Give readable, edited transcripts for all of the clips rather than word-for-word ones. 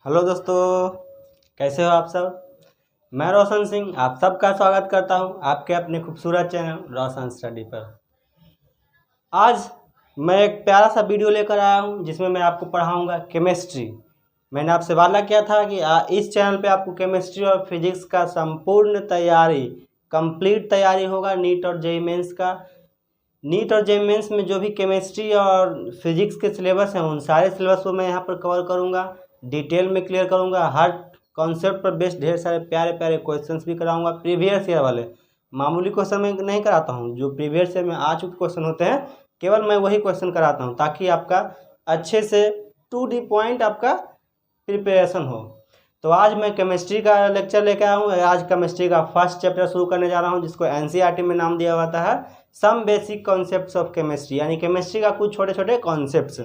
Hello दोस्तों, कैसे हो आप सब। मैं रोशन सिंह आप सबका स्वागत करता हूं आपके अपने खूबसूरत चैनल रोशन स्टडी पर। आज मैं एक प्यारा सा वीडियो लेकर आया हूं जिसमें मैं आपको पढ़ाऊंगा केमिस्ट्री। मैंने आपसे वादा किया था कि इस चैनल पे आपको केमिस्ट्री और फिजिक्स का संपूर्ण तैयारी, कंप्लीट तैयारी होगा नीट और जेईई मेंस का। नीट और जेईई मेंस में जो भी केमिस्ट्री और फिजिक्स के सिलेबस हैं उन सारे सिलेबस को मैं यहाँ पर कवर करूँगा, डिटेल में क्लियर करूँगा। हर कॉन्सेप्ट पर बेस्ड ढेर सारे प्यारे प्यारे क्वेश्चंस भी कराऊंगा। प्रीवियस ईयर वाले मामूली क्वेश्चन मैं नहीं कराता हूँ, जो प्रीवियस ईयर में आ चुके क्वेश्चन होते हैं केवल मैं वही क्वेश्चन कराता हूँ ताकि आपका अच्छे से टू दी पॉइंट आपका प्रिपरेशन हो। तो आज मैं केमिस्ट्री का लेक्चर लेकर आया हूँ। आज केमिस्ट्री का फर्स्ट चैप्टर शुरू करने जा रहा हूँ जिसको एनसीईआरटी में नाम दिया जाता है some basic concepts of chemistry, यानी केमिस्ट्री का कुछ छोटे छोटे कॉन्सेप्ट्स।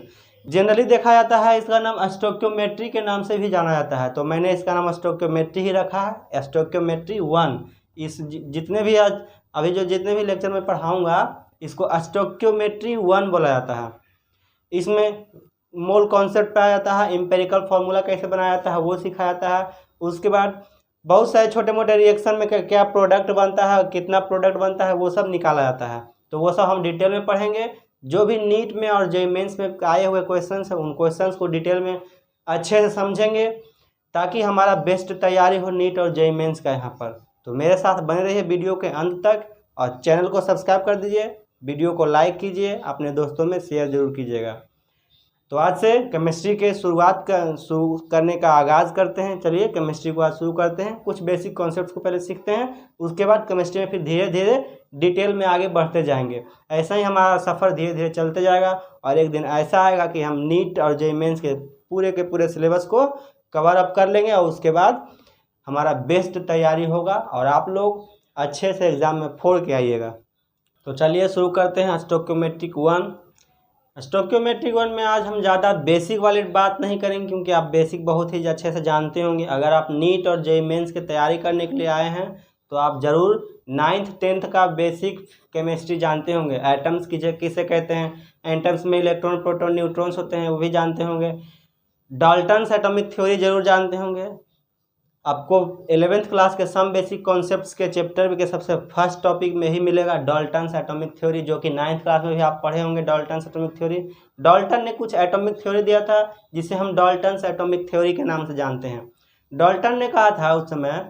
जनरली देखा जाता है इसका नाम स्टोइकियोमेट्री के नाम से भी जाना जाता है, तो मैंने इसका नाम स्टोइकियोमेट्री ही रखा है, स्टोइकियोमेट्री 1। इस जितने भी आज अभी जो जितने भी लेक्चर में पढ़ाऊँगा इसको स्टोइकियोमेट्री 1 बोला जाता है। इसमें मोल कॉन्सेप्ट पाया जाता है, एम्पेरिकल फार्मूला कैसे बनाया जाता है वो सिखाया जाता है। उसके बाद बहुत सारे छोटे मोटे रिएक्शन में क्या प्रोडक्ट बनता है, कितना प्रोडक्ट बनता है वो सब निकाला जाता है। तो वो सब हम डिटेल में पढ़ेंगे। जो भी नीट में और जेईई मेंस में आए हुए क्वेश्चंस हैं उन क्वेश्चंस को डिटेल में अच्छे से समझेंगे ताकि हमारा बेस्ट तैयारी हो नीट और जेईई मेंस का यहाँ पर। तो मेरे साथ बने रहिए वीडियो के अंत तक और चैनल को सब्सक्राइब कर दीजिए, वीडियो को लाइक कीजिए, अपने दोस्तों में शेयर जरूर कीजिएगा। तो आज से केमिस्ट्री के शुरू करने का आगाज़ करते हैं। चलिए केमिस्ट्री को आज शुरू करते हैं। कुछ बेसिक कॉन्सेप्ट्स को पहले सीखते हैं, उसके बाद केमिस्ट्री में फिर धीरे धीरे डिटेल में आगे बढ़ते जाएंगे। ऐसा ही हमारा सफ़र धीरे धीरे चलते जाएगा और एक दिन ऐसा आएगा कि हम नीट और जेईई मेंस के पूरे सिलेबस को कवर अप कर लेंगे और उसके बाद हमारा बेस्ट तैयारी होगा और आप लोग अच्छे से एग्ज़ाम में फोड़ के आइएगा। तो चलिए शुरू करते हैं स्टोइकियोमेट्रिक 1। स्टोइकियोमेट्रिक 1 में आज हम ज़्यादा बेसिक वाली बात नहीं करेंगे क्योंकि आप बेसिक बहुत ही अच्छे से जानते होंगे। अगर आप नीट और जेईई मेंस की तैयारी करने के लिए आए हैं तो आप ज़रूर 9th 10th का बेसिक केमिस्ट्री जानते होंगे। एटम्स किसे कहते हैं, एटम्स में इलेक्ट्रॉन प्रोटॉन न्यूट्रॉन्स होते हैं वो भी जानते होंगे। डाल्टन्स एटॉमिक थ्योरी जरूर जानते होंगे। आपको 11th क्लास के सम बेसिक कॉन्सेप्ट्स के चैप्टर के सबसे फर्स्ट टॉपिक में ही मिलेगा डाल्टन्स एटॉमिक थ्योरी, जो कि 9th क्लास में भी आप पढ़े होंगे। डाल्टन्स एटॉमिक थ्योरी, डाल्टन ने कुछ एटॉमिक थ्योरी दिया था जिसे हम डाल्टन्स एटॉमिक थ्योरी के नाम से जानते हैं। डाल्टन ने कहा था उस समय,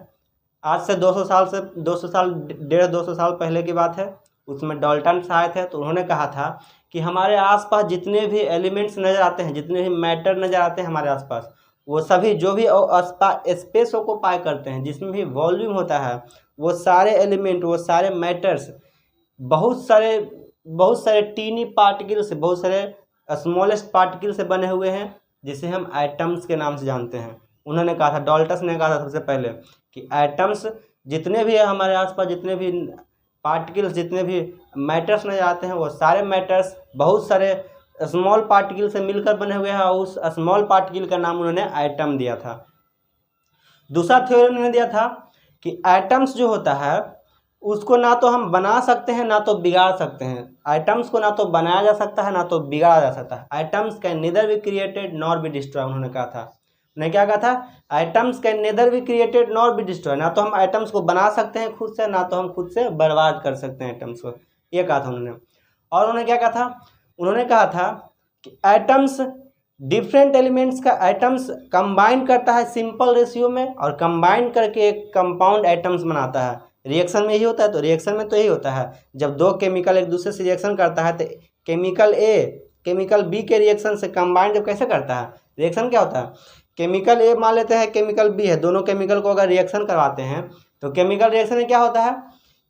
आज से 200 साल 150 साल पहले की बात है, उसमें डाल्टन आए थे तो उन्होंने कहा था कि हमारे आसपास जितने भी एलिमेंट्स नज़र आते हैं, जितने भी मैटर नज़र आते हैं हमारे आसपास, वो सभी जो भी स्पेस ऑक्युपाई करते हैं, जिसमें भी वॉल्यूम होता है, वो सारे एलिमेंट, वो सारे मैटर्स बहुत सारे टीनी पार्टिकल से, बहुत सारे स्मॉलेस्ट पार्टिकल से बने हुए हैं जिसे हम एटम्स के नाम से जानते हैं। उन्होंने कहा था, डाल्टन ने कहा था सबसे पहले कि एटम्स जितने भी है हमारे आसपास, जितने भी पार्टिकल्स, जितने भी मैटर्स नजर आते हैं वो सारे मैटर्स बहुत सारे स्मॉल पार्टिकल से मिलकर बने हुए हैं और उस स्मॉल पार्टिकल का नाम उन्होंने एटम दिया था। दूसरा थ्योरी उन्होंने दिया था कि एटम्स जो होता है उसको ना तो हम बना सकते हैं ना तो बिगाड़ सकते हैं। एटम्स को ना तो बनाया जा सकता है ना तो बिगाड़ा जा सकता है। Atoms can neither be created nor be destroy, उन्होंने कहा था। उन्होंने क्या कहा था, atoms can neither be created nor be destroy, ना तो हम एटम्स को बना सकते हैं खुद से, ना तो हम खुद से बर्बाद कर सकते हैं एटम्स को, ये कहा था उन्होंने। और उन्होंने क्या कहा था, उन्होंने कहा था कि एटम्स डिफरेंट एलिमेंट्स का एटम्स कंबाइन करता है सिंपल रेशियो में और कंबाइन करके एक कंपाउंड एटम्स बनाता है। रिएक्शन में यही होता है, तो रिएक्शन में तो यही होता है, जब दो केमिकल एक दूसरे से रिएक्शन करता है तो केमिकल ए केमिकल बी के रिएक्शन से कंबाइन जब कैसे करता है, रिएक्शन क्या होता है, केमिकल ए मान लेते हैं केमिकल बी है, दोनों केमिकल को अगर रिएक्शन करवाते हैं तो केमिकल रिएक्शन में क्या होता है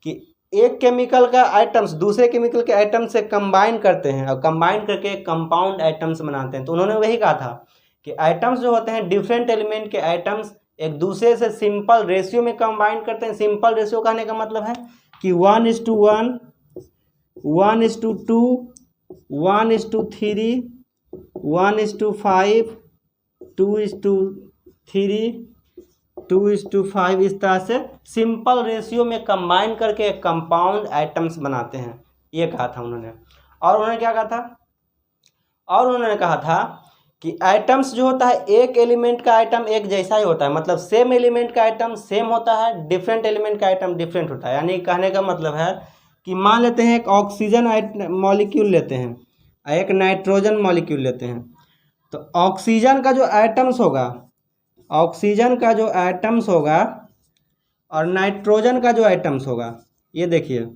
कि एक केमिकल का आइटम्स दूसरे केमिकल के आइटम से कंबाइन करते हैं और कंबाइन करके कंपाउंड आइटम्स बनाते हैं। तो उन्होंने वही कहा था कि आइटम्स जो होते हैं डिफरेंट एलिमेंट के आइटम्स एक दूसरे से सिंपल रेशियो में कंबाइन करते हैं। सिंपल रेशियो कहने का मतलब है कि 1:1, 1:2, 1:3, 1:5, 2:3, 2:5, इस तरह से सिंपल रेशियो में कंबाइन करके कंपाउंड आइटम्स बनाते हैं, ये कहा था उन्होंने। और उन्होंने क्या कहा था, और उन्होंने कहा था कि आइटम्स जो होता है एक एलिमेंट का आइटम एक जैसा ही होता है, मतलब सेम एलिमेंट का आइटम सेम होता है, डिफरेंट एलिमेंट का आइटम डिफरेंट होता है। यानी कहने का मतलब है कि मान लेते हैं एक ऑक्सीजन मॉलिक्यूल लेते हैं, एक नाइट्रोजन मॉलिक्यूल लेते हैं, तो ऑक्सीजन का जो आइटम्स होगा, ऑक्सीजन का जो आइटम्स होगा और नाइट्रोजन का जो आइटम्स होगा, ये देखिए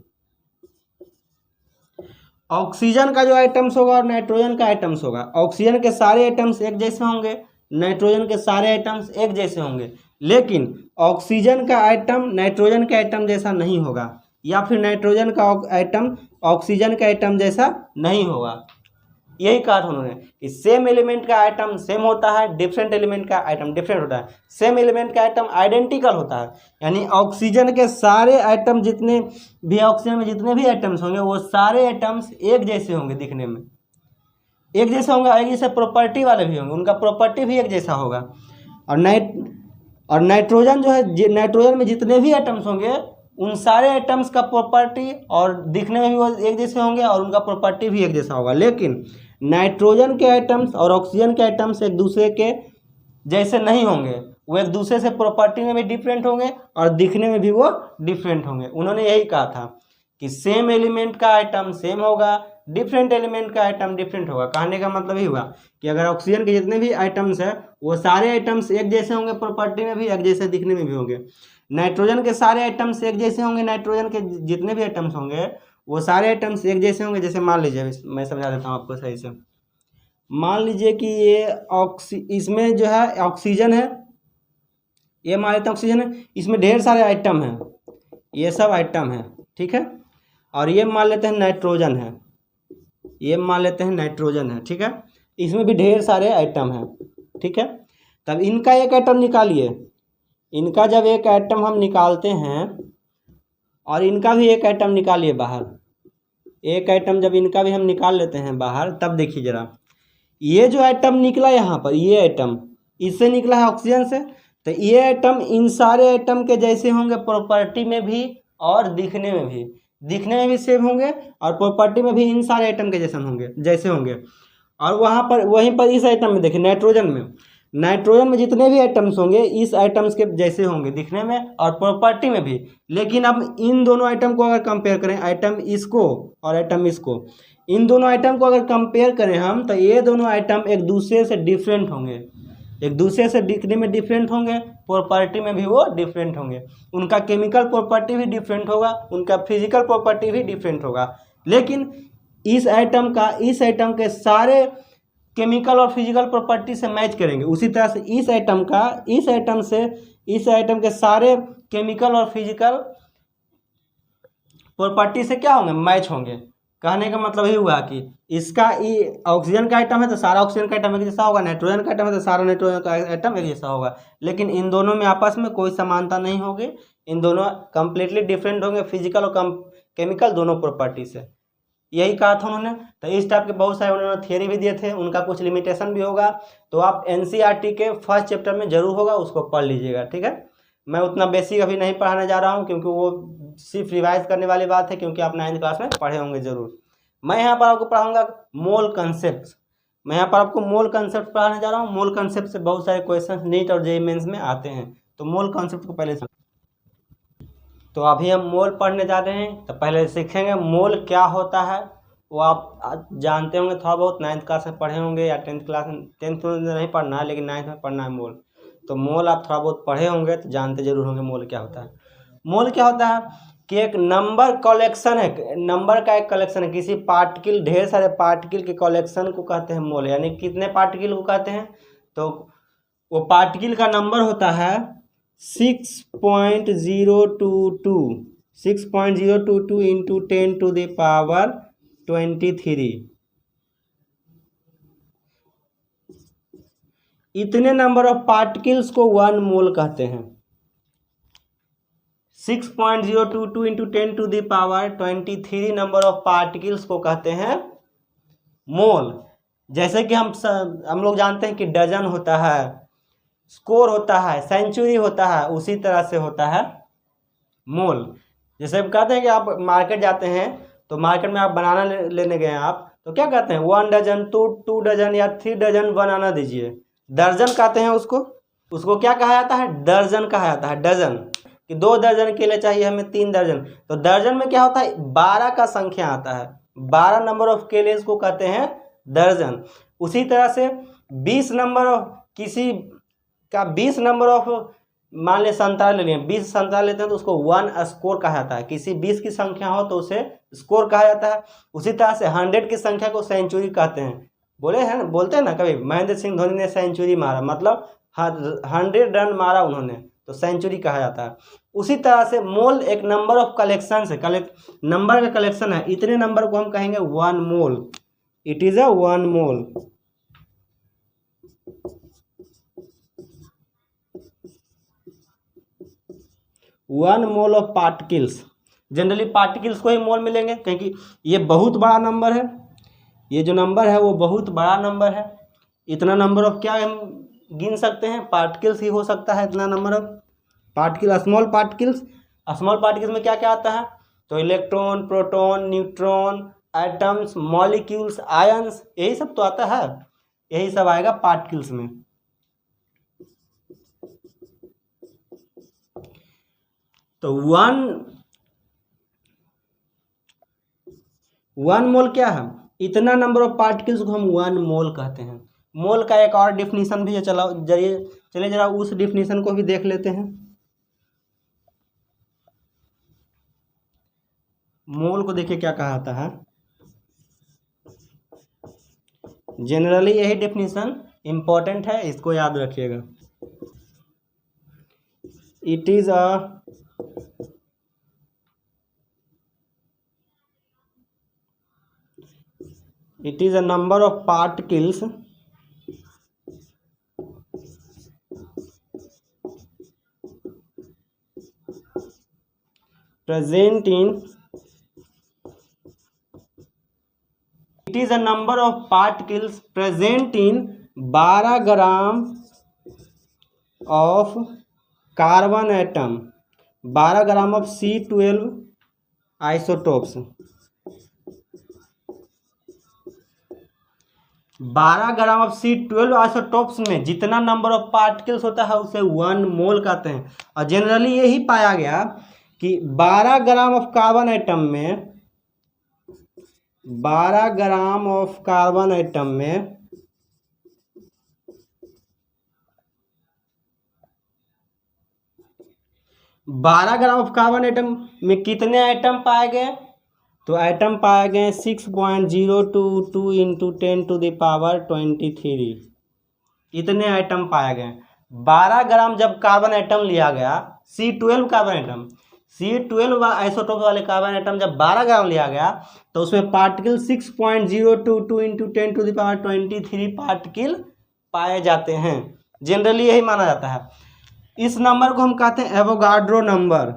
ऑक्सीजन का जो आइटम्स होगा और नाइट्रोजन का आइटम्स होगा, ऑक्सीजन के सारे आइटम्स एक जैसे होंगे, नाइट्रोजन के सारे आइटम्स एक जैसे होंगे, लेकिन ऑक्सीजन का आइटम नाइट्रोजन के आइटम जैसा नहीं होगा, या फिर नाइट्रोजन का आइटम ऑक्सीजन के आइटम जैसा नहीं होगा। यही कहा था उन्होंने कि सेम एलिमेंट का आइटम सेम होता है, डिफरेंट एलिमेंट का आइटम डिफरेंट होता है। सेम एलिमेंट का आइटम आइडेंटिकल होता है, यानी ऑक्सीजन के सारे आइटम जितने भी, ऑक्सीजन में जितने भी आइटम्स होंगे वो सारे आइटम्स एक जैसे होंगे, दिखने में एक जैसे होंगे, एक जैसे प्रॉपर्टी वाले भी होंगे, उनका प्रॉपर्टी भी एक जैसा होगा। और नाइट्रोजन जो है, नाइट्रोजन में जितने भी आइटम्स होंगे उन सारे आइटम्स का प्रॉपर्टी और दिखने में भी वो एक जैसे होंगे और उनका प्रॉपर्टी भी एक जैसा होगा। लेकिन नाइट्रोजन के आइटम्स और ऑक्सीजन के आइटम्स एक दूसरे के जैसे नहीं होंगे, वो एक दूसरे से प्रॉपर्टी में भी डिफरेंट होंगे और दिखने में भी वो डिफरेंट होंगे। उन्होंने यही कहा था कि सेम एलिमेंट का आइटम सेम होगा, डिफरेंट एलिमेंट का आइटम डिफरेंट होगा। कहने का मतलब ही हुआ कि अगर ऑक्सीजन के जितने भी आइटम्स हैं वो सारे आइटम्स एक जैसे होंगे, प्रॉपर्टी में भी एक जैसे, दिखने में भी होंगे। नाइट्रोजन के सारे आइटम्स एक जैसे होंगे, नाइट्रोजन के जितने भी आइटम्स होंगे वो सारे आइटम्स एक जैसे होंगे। जैसे मान लीजिए, मैं समझा देता हूँ आपको सही से। मान लीजिए कि ये इसमें जो है ऑक्सीजन है, ये मान लेते हैं ऑक्सीजन है, इसमें ढेर सारे आइटम हैं, ये सब आइटम है, ठीक है। और ये मान लेते हैं नाइट्रोजन है, ये मान लेते हैं नाइट्रोजन है, ठीक है। इसमें भी ढेर सारे आइटम हैं, ठीक है। तब इनका एक आइटम निकालिए, इनका जब एक आइटम हम निकालते हैं और इनका भी एक आइटम निकालिए बाहर, एक आइटम जब इनका भी हम निकाल लेते हैं बाहर, तब देखिए जरा, ये जो आइटम निकला यहाँ पर, ये आइटम इससे निकला है ऑक्सीजन से, तो ये आइटम इन सारे आइटम के जैसे होंगे प्रॉपर्टी में भी और दिखने में भी, दिखने में भी सेम होंगे और प्रॉपर्टी में भी इन सारे आइटम के जैसे होंगे। और वहाँ पर वहीं पर इस आइटम में देखिए, नाइट्रोजन में जितने भी आइटम्स होंगे इस आइटम्स के जैसे होंगे दिखने में और प्रॉपर्टी में भी। लेकिन अब इन दोनों आइटम को अगर कंपेयर करें, आइटम इसको और आइटम इसको, इन दोनों आइटम को अगर कंपेयर करें हम, तो ये दोनों आइटम एक दूसरे से डिफरेंट होंगे, एक दूसरे से दिखने में डिफरेंट होंगे, प्रॉपर्टी में भी वो डिफरेंट होंगे, उनका केमिकल प्रॉपर्टी भी डिफरेंट होगा, उनका फिजिकल प्रॉपर्टी भी डिफरेंट होगा। लेकिन इस आइटम के सारे केमिकल और फिजिकल प्रॉपर्टी से मैच करेंगे। उसी तरह से इस आइटम के सारे केमिकल और फिजिकल प्रॉपर्टी से क्या होंगे, मैच होंगे। कहने का मतलब ही हुआ कि इसका ऑक्सीजन का आइटम है तो सारा ऑक्सीजन का आइटम एक जैसा होगा, नाइट्रोजन का आइटम है तो सारा नाइट्रोजन का आइटम एक जैसा होगा। लेकिन इन दोनों में आपस में कोई समानता नहीं होगी, इन दोनों कंप्लीटली डिफरेंट होंगे, फिजिकल और केमिकल दोनों प्रॉपर्टी से। यही कहा था उन्होंने। तो इस टाइप के बहुत सारे उन्होंने थियरी भी दिए थे, उनका कुछ लिमिटेशन भी होगा, तो आप एनसीईआरटी के फर्स्ट चैप्टर में जरूर होगा, उसको पढ़ लीजिएगा, ठीक है। मैं उतना बेसिक अभी नहीं पढ़ाने जा रहा हूँ क्योंकि वो सिर्फ रिवाइज करने वाली बात है, क्योंकि आप 9th क्लास में पढ़े होंगे ज़रूर। मैं यहाँ पर आपको पढ़ाऊँगा मोल कंसेप्ट, मैं यहाँ पर आपको मोल कंसेप्ट पढ़ाने जा रहा हूँ। मोल कंसेप्ट से बहुत सारे क्वेश्चन नीट और जेईई मेंस में आते हैं, तो मोल कंसेप्ट को पहले तो अभी हम मोल पढ़ने जा रहे हैं। तो पहले सीखेंगे मोल क्या होता है, वो आप जानते होंगे थोड़ा बहुत, 9th क्लास में पढ़े होंगे या 10th क्लास में, 10th में नहीं पढ़ना है लेकिन 9th में पढ़ना है मोल। तो मोल आप थोड़ा बहुत पढ़े होंगे तो जानते जरूर होंगे मोल क्या होता है। मोल क्या होता है कि एक नंबर कलेक्शन है, नंबर का एक कलेक्शन है, किसी पार्टिकल, ढेर सारे पार्टिकल के कलेक्शन को कहते हैं मोल। यानी कितने पार्टिकल को कहते हैं, तो वो पार्टिकल का नंबर होता है 6.022 इंटू 10⁻23। इतने नंबर ऑफ पार्टिकल्स को 1 मोल कहते हैं। 6.022 इंटू 10⁻23 नंबर ऑफ पार्टिकल्स को कहते हैं मोल। जैसे कि हम लोग जानते हैं कि डजन होता है, स्कोर होता है, सेंचुरी होता है, उसी तरह से होता है मोल। जैसे हम कहते हैं कि आप मार्केट जाते हैं तो मार्केट में आप बनाना लेने गए आप, तो क्या कहते हैं 1 डजन, 2 डजन या 3 डजन बनाना दीजिए। दर्जन कहते हैं उसको, उसको क्या कहा जाता है, दर्जन कहा जाता है। डजन कि 2 दर्जन केले चाहिए हमें, 3 दर्जन। तो दर्जन में क्या होता है, 12 का संख्या आता है, 12 नंबर ऑफ केले को कहते हैं दर्जन। उसी तरह से 20 नंबर ऑफ किसी का 20 नंबर ऑफ, मान ले संतरा ले लिए, 20 संतरा लेते हैं तो उसको 1 स्कोर कहा जाता है। किसी 20 की संख्या हो तो उसे स्कोर कहा जाता है। उसी तरह से 100 की संख्या को सेंचुरी कहते हैं। बोलते हैं ना कभी, महेंद्र सिंह धोनी ने सेंचुरी मारा, मतलब 100 रन मारा उन्होंने, तो सेंचुरी कहा जाता है। उसी तरह से मोल एक नंबर ऑफ कलेक्शन से, नंबर का कलेक्शन है, इतने नंबर को हम कहेंगे 1 mole. It is a 1 mole. One mole of particles, generally particles को ही मोल मिलेंगे क्योंकि ये बहुत बड़ा नंबर है। ये जो नंबर है वो बहुत बड़ा नंबर है। इतना नंबर ऑफ क्या हम गिन सकते हैं, पार्टिकल्स ही हो सकता है इतना number of particle. Small particles, small particles में क्या क्या आता है, तो electron, proton, neutron, atoms, molecules, ions, यही सब तो आता है, यही सब आएगा पार्टिकल्स में। तो वन मोल क्या है, इतना नंबर ऑफ पार्टिकल्स को हम 1 मोल कहते हैं। मोल का एक और डिफिनीशन भी है, चलिए जरा उस डिफिनीशन को भी देख लेते हैं। मोल को देखिए क्या कहा जाता है, जनरली यही डिफिनीशन इंपॉर्टेंट है, इसको याद रखिएगा। It is a number of particles present in, it is a number of particles present in 12 gram of carbon atom, 12 gram of C12 isotopes। 12 gram of C12 isotopes में जितना number of particles होता है उसे 1 मोल कहते हैं। और generally यही पाया गया कि 12 ग्राम ऑफ कार्बन एटम में, 12 ग्राम ऑफ कार्बन एटम में 12 ग्राम ऑफ कार्बन एटम में कितने आइटम पाए गए, तो आइटम पाए गए 6.022 इंटू 10⁻23। इतने आइटम पाए गए। 12 ग्राम जब कार्बन एटम लिया गया, C12 carbon atom, C12 isotope वाले कार्बन एटम जब 12 ग्राम लिया गया तो उसमें पार्टिकल 6.022 इंटू 10⁻23 पार्टिकल पाए जाते हैं। जनरली यही माना जाता है। इस नंबर को हम कहते हैं एवोगाड्रो नंबर।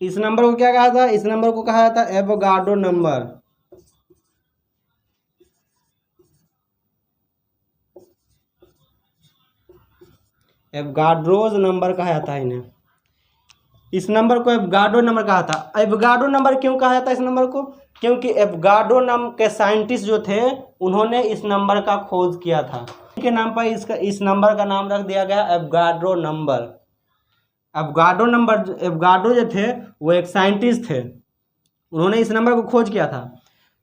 इस नंबर को क्या कहा था, इस नंबर को कहा जाता है एवोगाड्रो नंबर। एवोगाड्रोज नंबर कहा जाता है इन्हें। इस नंबर को एवोगाड्रो नंबर कहा था। एवोगाड्रो नंबर क्यों कहा जाता है इस नंबर को, क्योंकि एवोगाड्रो नाम के साइंटिस्ट जो थे उन्होंने इस नंबर का खोज किया था, के नाम पर इस नंबर का नाम रख दिया गया एवोगाड्रो नंबर। एवोगाड्रो जो थे वो एक साइंटिस्ट थे, उन्होंने इस नंबर को खोज किया था।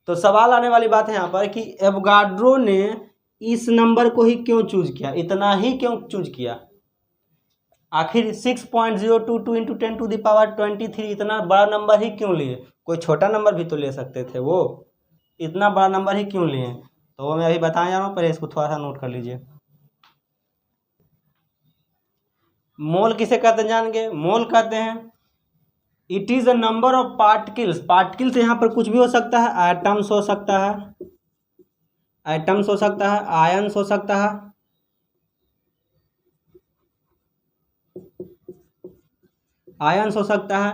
तो सवाल आने वाली बात है यहाँ पर कि एवोगाड्रो ने इस नंबर को ही क्यों चूज किया, इतना ही क्यों चूज किया, आखिर 6.022 इंटू 10⁻23 इतना बड़ा नंबर ही क्यों लिए, कोई छोटा नंबर भी तो ले सकते थे, वो इतना बड़ा नंबर ही क्यों लिए, तो वो मैं अभी बताने जा रहा हूँ, पहले इसको थोड़ा सा नोट कर लीजिए। मोल किसे कहते हैं जान गए, मोल कहते हैं it is a number of particles. Particles यहाँ पर कुछ भी हो सकता है, एटम्स हो सकता है, एटम्स हो सकता है, आयंस हो सकता है, आयंस हो सकता है,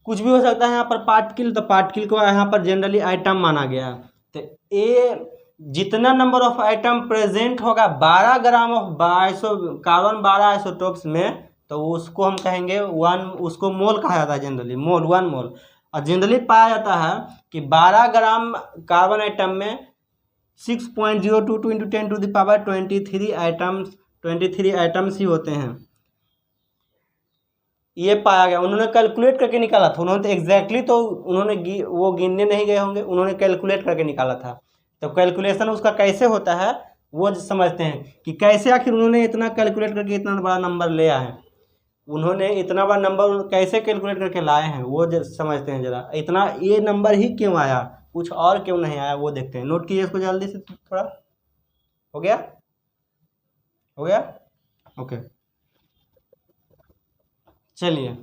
कुछ भी हो सकता है यहाँ पर पार्टिकल। तो पार्टिकल को यहाँ पर जनरली आइटम माना गया। तो ये जितना नंबर ऑफ आइटम प्रेजेंट होगा 12 ग्राम ऑफ कार्बन 12 आइसोटोप्स में, तो उसको हम कहेंगे वन, उसको मोल कहा जाता है जनरली, मोल, 1 मोल। और जनरली पाया जाता है कि 12 ग्राम कार्बन आइटम में 6.022 into 10 to the power 23 items ही होते हैं। ये पाया गया, उन्होंने कैलकुलेट करके निकाला था, उन्होंने तो एग्जैक्टली तो उन्होंने वो गिनने नहीं गए होंगे, उन्होंने कैलकुलेट करके निकाला था। तो कैलकुलेशन उसका कैसे होता है वो समझते हैं कि कैसे आखिर उन्होंने इतना कैलकुलेट करके इतना बड़ा नंबर ले आए हैं, उन्होंने इतना बड़ा नंबर कैसे कैलकुलेट करके लाए हैं वो समझते हैं। जरा इतना ये नंबर ही क्यों आया, कुछ और क्यों नहीं आया वो देखते हैं। नोट कीजिए इसको जल्दी से, थोड़ा हो गया, हो गया, ओके। चलिए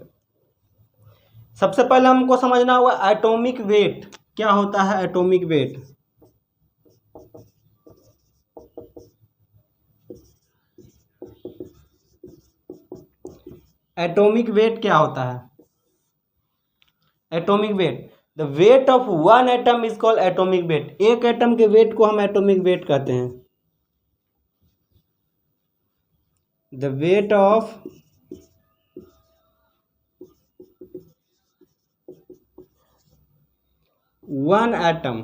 सबसे पहले हमको समझना होगा एटॉमिक वेट क्या होता है। एटॉमिक वेट, एटॉमिक वेट क्या होता है। Atomic weight, the weight of one atom is called atomic weight. एक एटम के वेट को हम एटॉमिक वेट कहते हैं। The weight of one atom,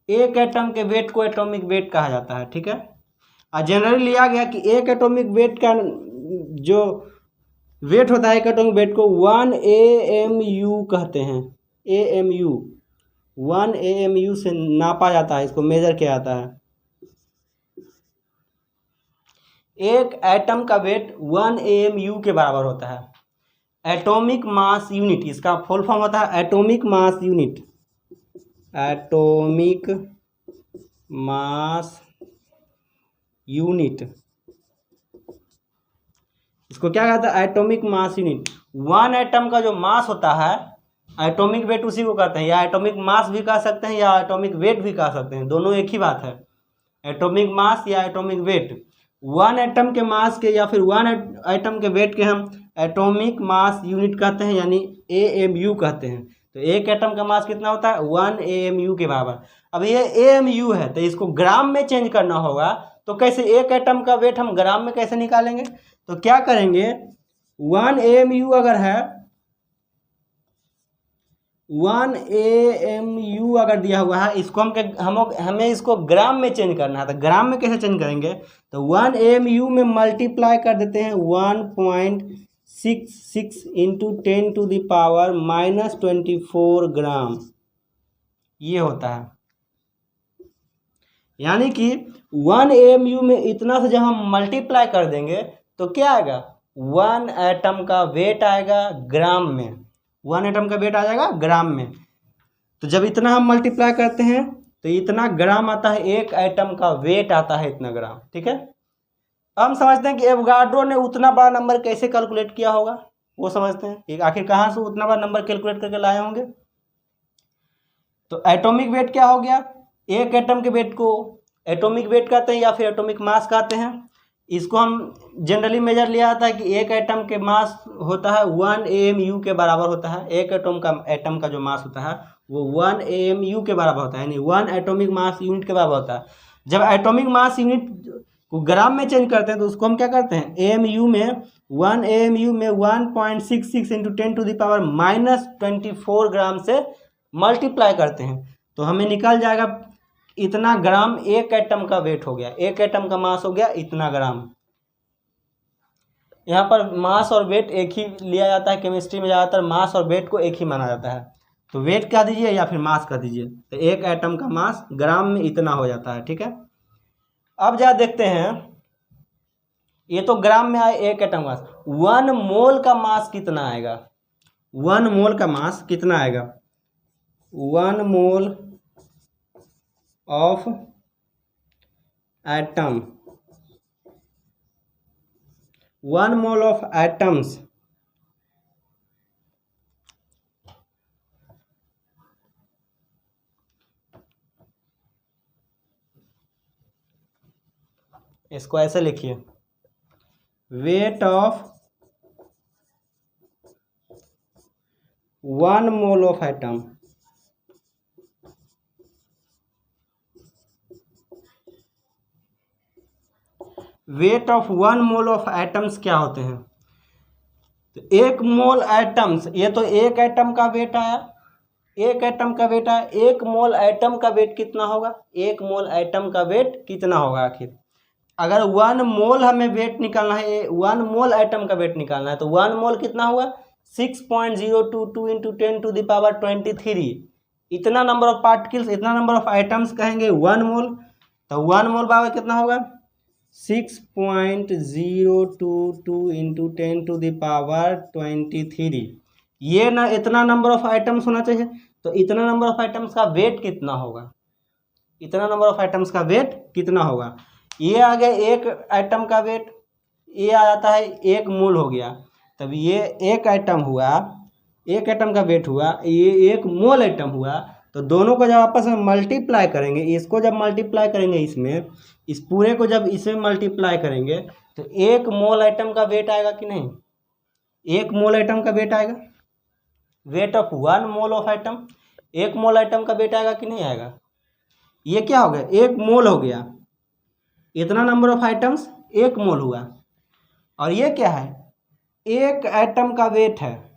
एक एटम के वेट को एटॉमिक वेट कहा जाता है, ठीक है। और जनरली लिया गया कि एक एटॉमिक वेट का जो वेट होता है एक एटॉमिक वेट को 1 AMU कहते हैं। AMU, 1 AMU से नापा जाता है, इसको मेजर किया जाता है। एक एटम का वेट 1 AMU के बराबर होता है। एटॉमिक मास यूनिट, इसका फुल फॉर्म होता है atomic mass unit. Atomic mass unit, इसको क्या कहता है, atomic mass unit. One atom का जो मास होता है एटॉमिक वेट उसी को कहते हैं, या एटॉमिक मास भी कह सकते हैं या एटॉमिक वेट भी कह सकते हैं, दोनों एक ही बात है। एटॉमिक मास या एटॉमिक वेट, वन एटम के मास के या फिर वन एटम के वेट के हम एटॉमिक मास यूनिट कहते हैं, यानी AMU कहते हैं। तो एक एटम का मास कितना होता है, 1 AMU के बराबर। अब ये AMU है तो इसको ग्राम में चेंज करना होगा, तो कैसे एक एटम का वेट हम ग्राम में कैसे निकालेंगे। तो क्या करेंगे, 1 AMU अगर है, 1 AMU अगर दिया हुआ है, इसको हमें इसको ग्राम में चेंज करना है। तो ग्राम में कैसे चेंज करेंगे, तो 1 AMU में मल्टीप्लाई कर देते हैं 1.66 इंटू 10 टू द पावर -24 ग्राम, ये होता है। यानी कि 1 AMU में इतना से जब हम मल्टीप्लाई कर देंगे तो क्या आएगा, 1 एटम का वेट आएगा ग्राम में, 1 एटम का वेट आ जाएगा ग्राम में। तो जब इतना हम मल्टीप्लाई करते हैं तो इतना ग्राम आता है, एक एटम का वेट आता है इतना ग्राम, ठीक है। अब हम समझते हैं कि एवोगाड्रो ने उतना बड़ा नंबर कैसे कैलकुलेट किया होगा, वो समझते हैं आखिर कहाँ से उतना बड़ा नंबर कैलकुलेट करके लाए होंगे। तो एटॉमिक वेट क्या हो गया, एक एटम के वेट को एटॉमिक वेट कहते हैं या फिर एटॉमिक मास कहते हैं। इसको हम जनरली मेजर लिया जाता है कि एक एटम के मास होता है 1 AMU के बराबर होता है। एक एटम का जो मास होता है वो 1 AMU के बराबर होता है, यानी 1 एटॉमिक मास यूनिट के बराबर होता है। जब एटॉमिक मास यूनिट को ग्राम में चेंज करते हैं तो उसको हम क्या करते हैं, AMU में 1 AMU में 1.66 इंटू 10 टू द पावर -24 ग्राम से मल्टीप्लाई करते हैं, तो हमें निकल जाएगा इतना ग्राम एक एटम का वेट हो गया, एक एटम का मास हो गया इतना ग्राम। यहाँ पर मास और वेट एक ही लिया जाता है, केमिस्ट्री में ज़्यादातर मास और वेट को एक ही माना जाता है। तो वेट कह दीजिए या फिर मास कह दीजिए, तो एक एटम का मास ग्राम में इतना हो जाता है, ठीक है। अब जा देखते हैं, ये तो ग्राम में आए एक एटम मास, 1 मोल का मास कितना आएगा, 1 मोल का मास कितना आएगा, 1 mole of atom, 1 mole of atoms इसको ऐसे लिखिए, weight of 1 mole of atom, weight of 1 mole of atoms क्या होते हैं। तो 1 मोल एटम्स, ये तो एक एटम का वेट आया, एक एटम का वेट आया, 1 मोल एटम का वेट कितना होगा, 1 मोल एटम का वेट कितना होगा आखिर। अगर 1 मोल हमें वेट निकालना है, 1 मोल एटम का वेट निकालना है, तो 1 मोल कितना हुआ 6.022 इंटू 10⁻23। इतना नंबर ऑफ पार्टिकल्स, इतना नंबर ऑफ आइटम्स कहेंगे 1 मोल। तो 1 मोल बराबर कितना होगा 6.022 इंटू 10⁻23। ये ना इतना नंबर ऑफ आइटम्स होना चाहिए, तो इतना नंबर ऑफ आइटम्स का वेट कितना होगा, इतना नंबर ऑफ आइटम्स का वेट कितना होगा। ये आ गया एक आइटम का वेट, ये आ जाता है 1 मोल हो गया। तब ये एक आइटम हुआ, एक आइटम का वेट हुआ, ये 1 मोल आइटम हुआ। तो दोनों को जब आपस में मल्टीप्लाई करेंगे, इसको जब मल्टीप्लाई करेंगे इसमें, इस पूरे को जब इसमें मल्टीप्लाई करेंगे, तो 1 मोल आइटम का वेट आएगा कि नहीं, 1 मोल आइटम का वेट आएगा। Weight of 1 mole of item, 1 mole item का वेट आएगा कि नहीं आएगा। ये क्या हो गया 1 मोल हो गया, इतना नंबर ऑफ आइटम्स 1 मोल हुआ। और ये क्या है, एक एटम का वेट है,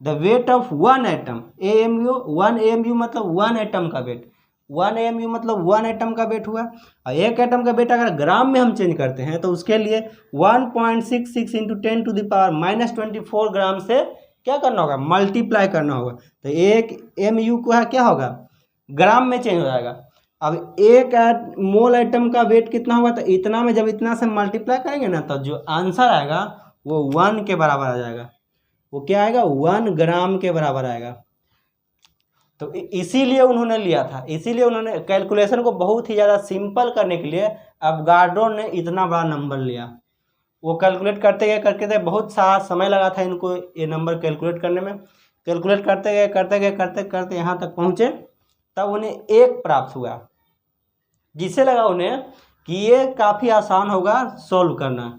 the weight of 1 atom, AMU 1 AMU मतलब 1 एटम का वेट, 1 AMU मतलब 1 एटम का वेट हुआ। और एक एटम का वेट अगर ग्राम में हम चेंज करते हैं तो उसके लिए 1.66 इंटू 10⁻24 ग्राम से क्या करना होगा, मल्टीप्लाई करना होगा। तो एक MU को है क्या होगा, ग्राम में चेंज हो जाएगा। अब एक मोल आइटम का वेट कितना होगा, तो इतना में जब इतना से मल्टीप्लाई करेंगे ना, तो जो आंसर आएगा वो 1 के बराबर आ जाएगा। वो क्या आएगा 1 ग्राम के बराबर आएगा। तो इसीलिए उन्होंने लिया था, इसीलिए उन्होंने कैलकुलेशन को बहुत ही ज़्यादा सिंपल करने के लिए अवगाड्रो ने इतना बड़ा नंबर लिया। वो कैलकुलेट करते गए करके थे, बहुत सारा समय लगा था इनको ये नंबर कैलकुलेट करने में। कैलकुलेट करते गए करते गए करते करते यहाँ तक पहुँचे, तब उन्हें 1 प्राप्त हुआ, जिससे लगा उन्हें कि ये काफ़ी आसान होगा सॉल्व करना।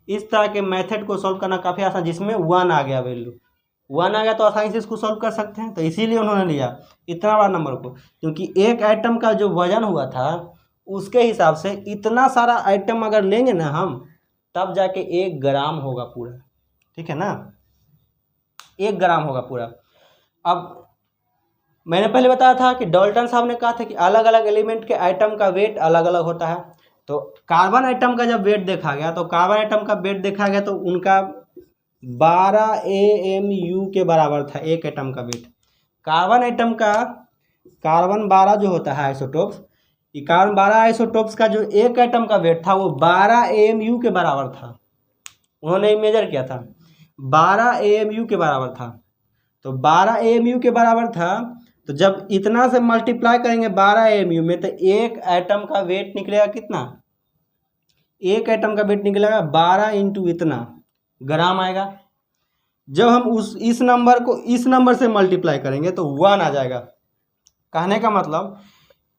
इस तरह के मेथड को सॉल्व करना काफ़ी आसान, जिसमें 1 आ गया, वैल्यू 1 आ गया तो आसानी से इसको सॉल्व कर सकते हैं। तो इसीलिए उन्होंने लिया इतना बड़ा नंबर को, क्योंकि एक आइटम का जो वजन हुआ था उसके हिसाब से इतना सारा आइटम अगर लेंगे ना हम, तब जाके 1 ग्राम होगा पूरा, ठीक है ना, 1 ग्राम होगा पूरा। अब मैंने पहले बताया था कि डाल्टन साहब ने कहा था कि अलग अलग एलिमेंट के आइटम का वेट अलग अलग होता है। तो कार्बन आइटम का जब वेट देखा गया, तो कार्बन आइटम का वेट देखा गया तो उनका 12 AMU के बराबर था एक एटम का वेट। कार्बन आइटम का कार्बन 12 जो होता है आइसोटोप्स, ये कार्बन 12 आइसोटोप्स का जो एक एटम का वेट था वो 12 AMU के बराबर था। उन्होंने मेजर किया था, 12 AMU के बराबर था। तो 12 AMU के बराबर था, तो जब इतना से मल्टीप्लाई करेंगे 12 AMU में, तो एक एटम का वेट निकलेगा कितना, एक एटम का वेट निकलेगा 12 इंटू इतना ग्राम आएगा। जब हम इस नंबर को इस नंबर से मल्टीप्लाई करेंगे तो 1 आ जाएगा। कहने का मतलब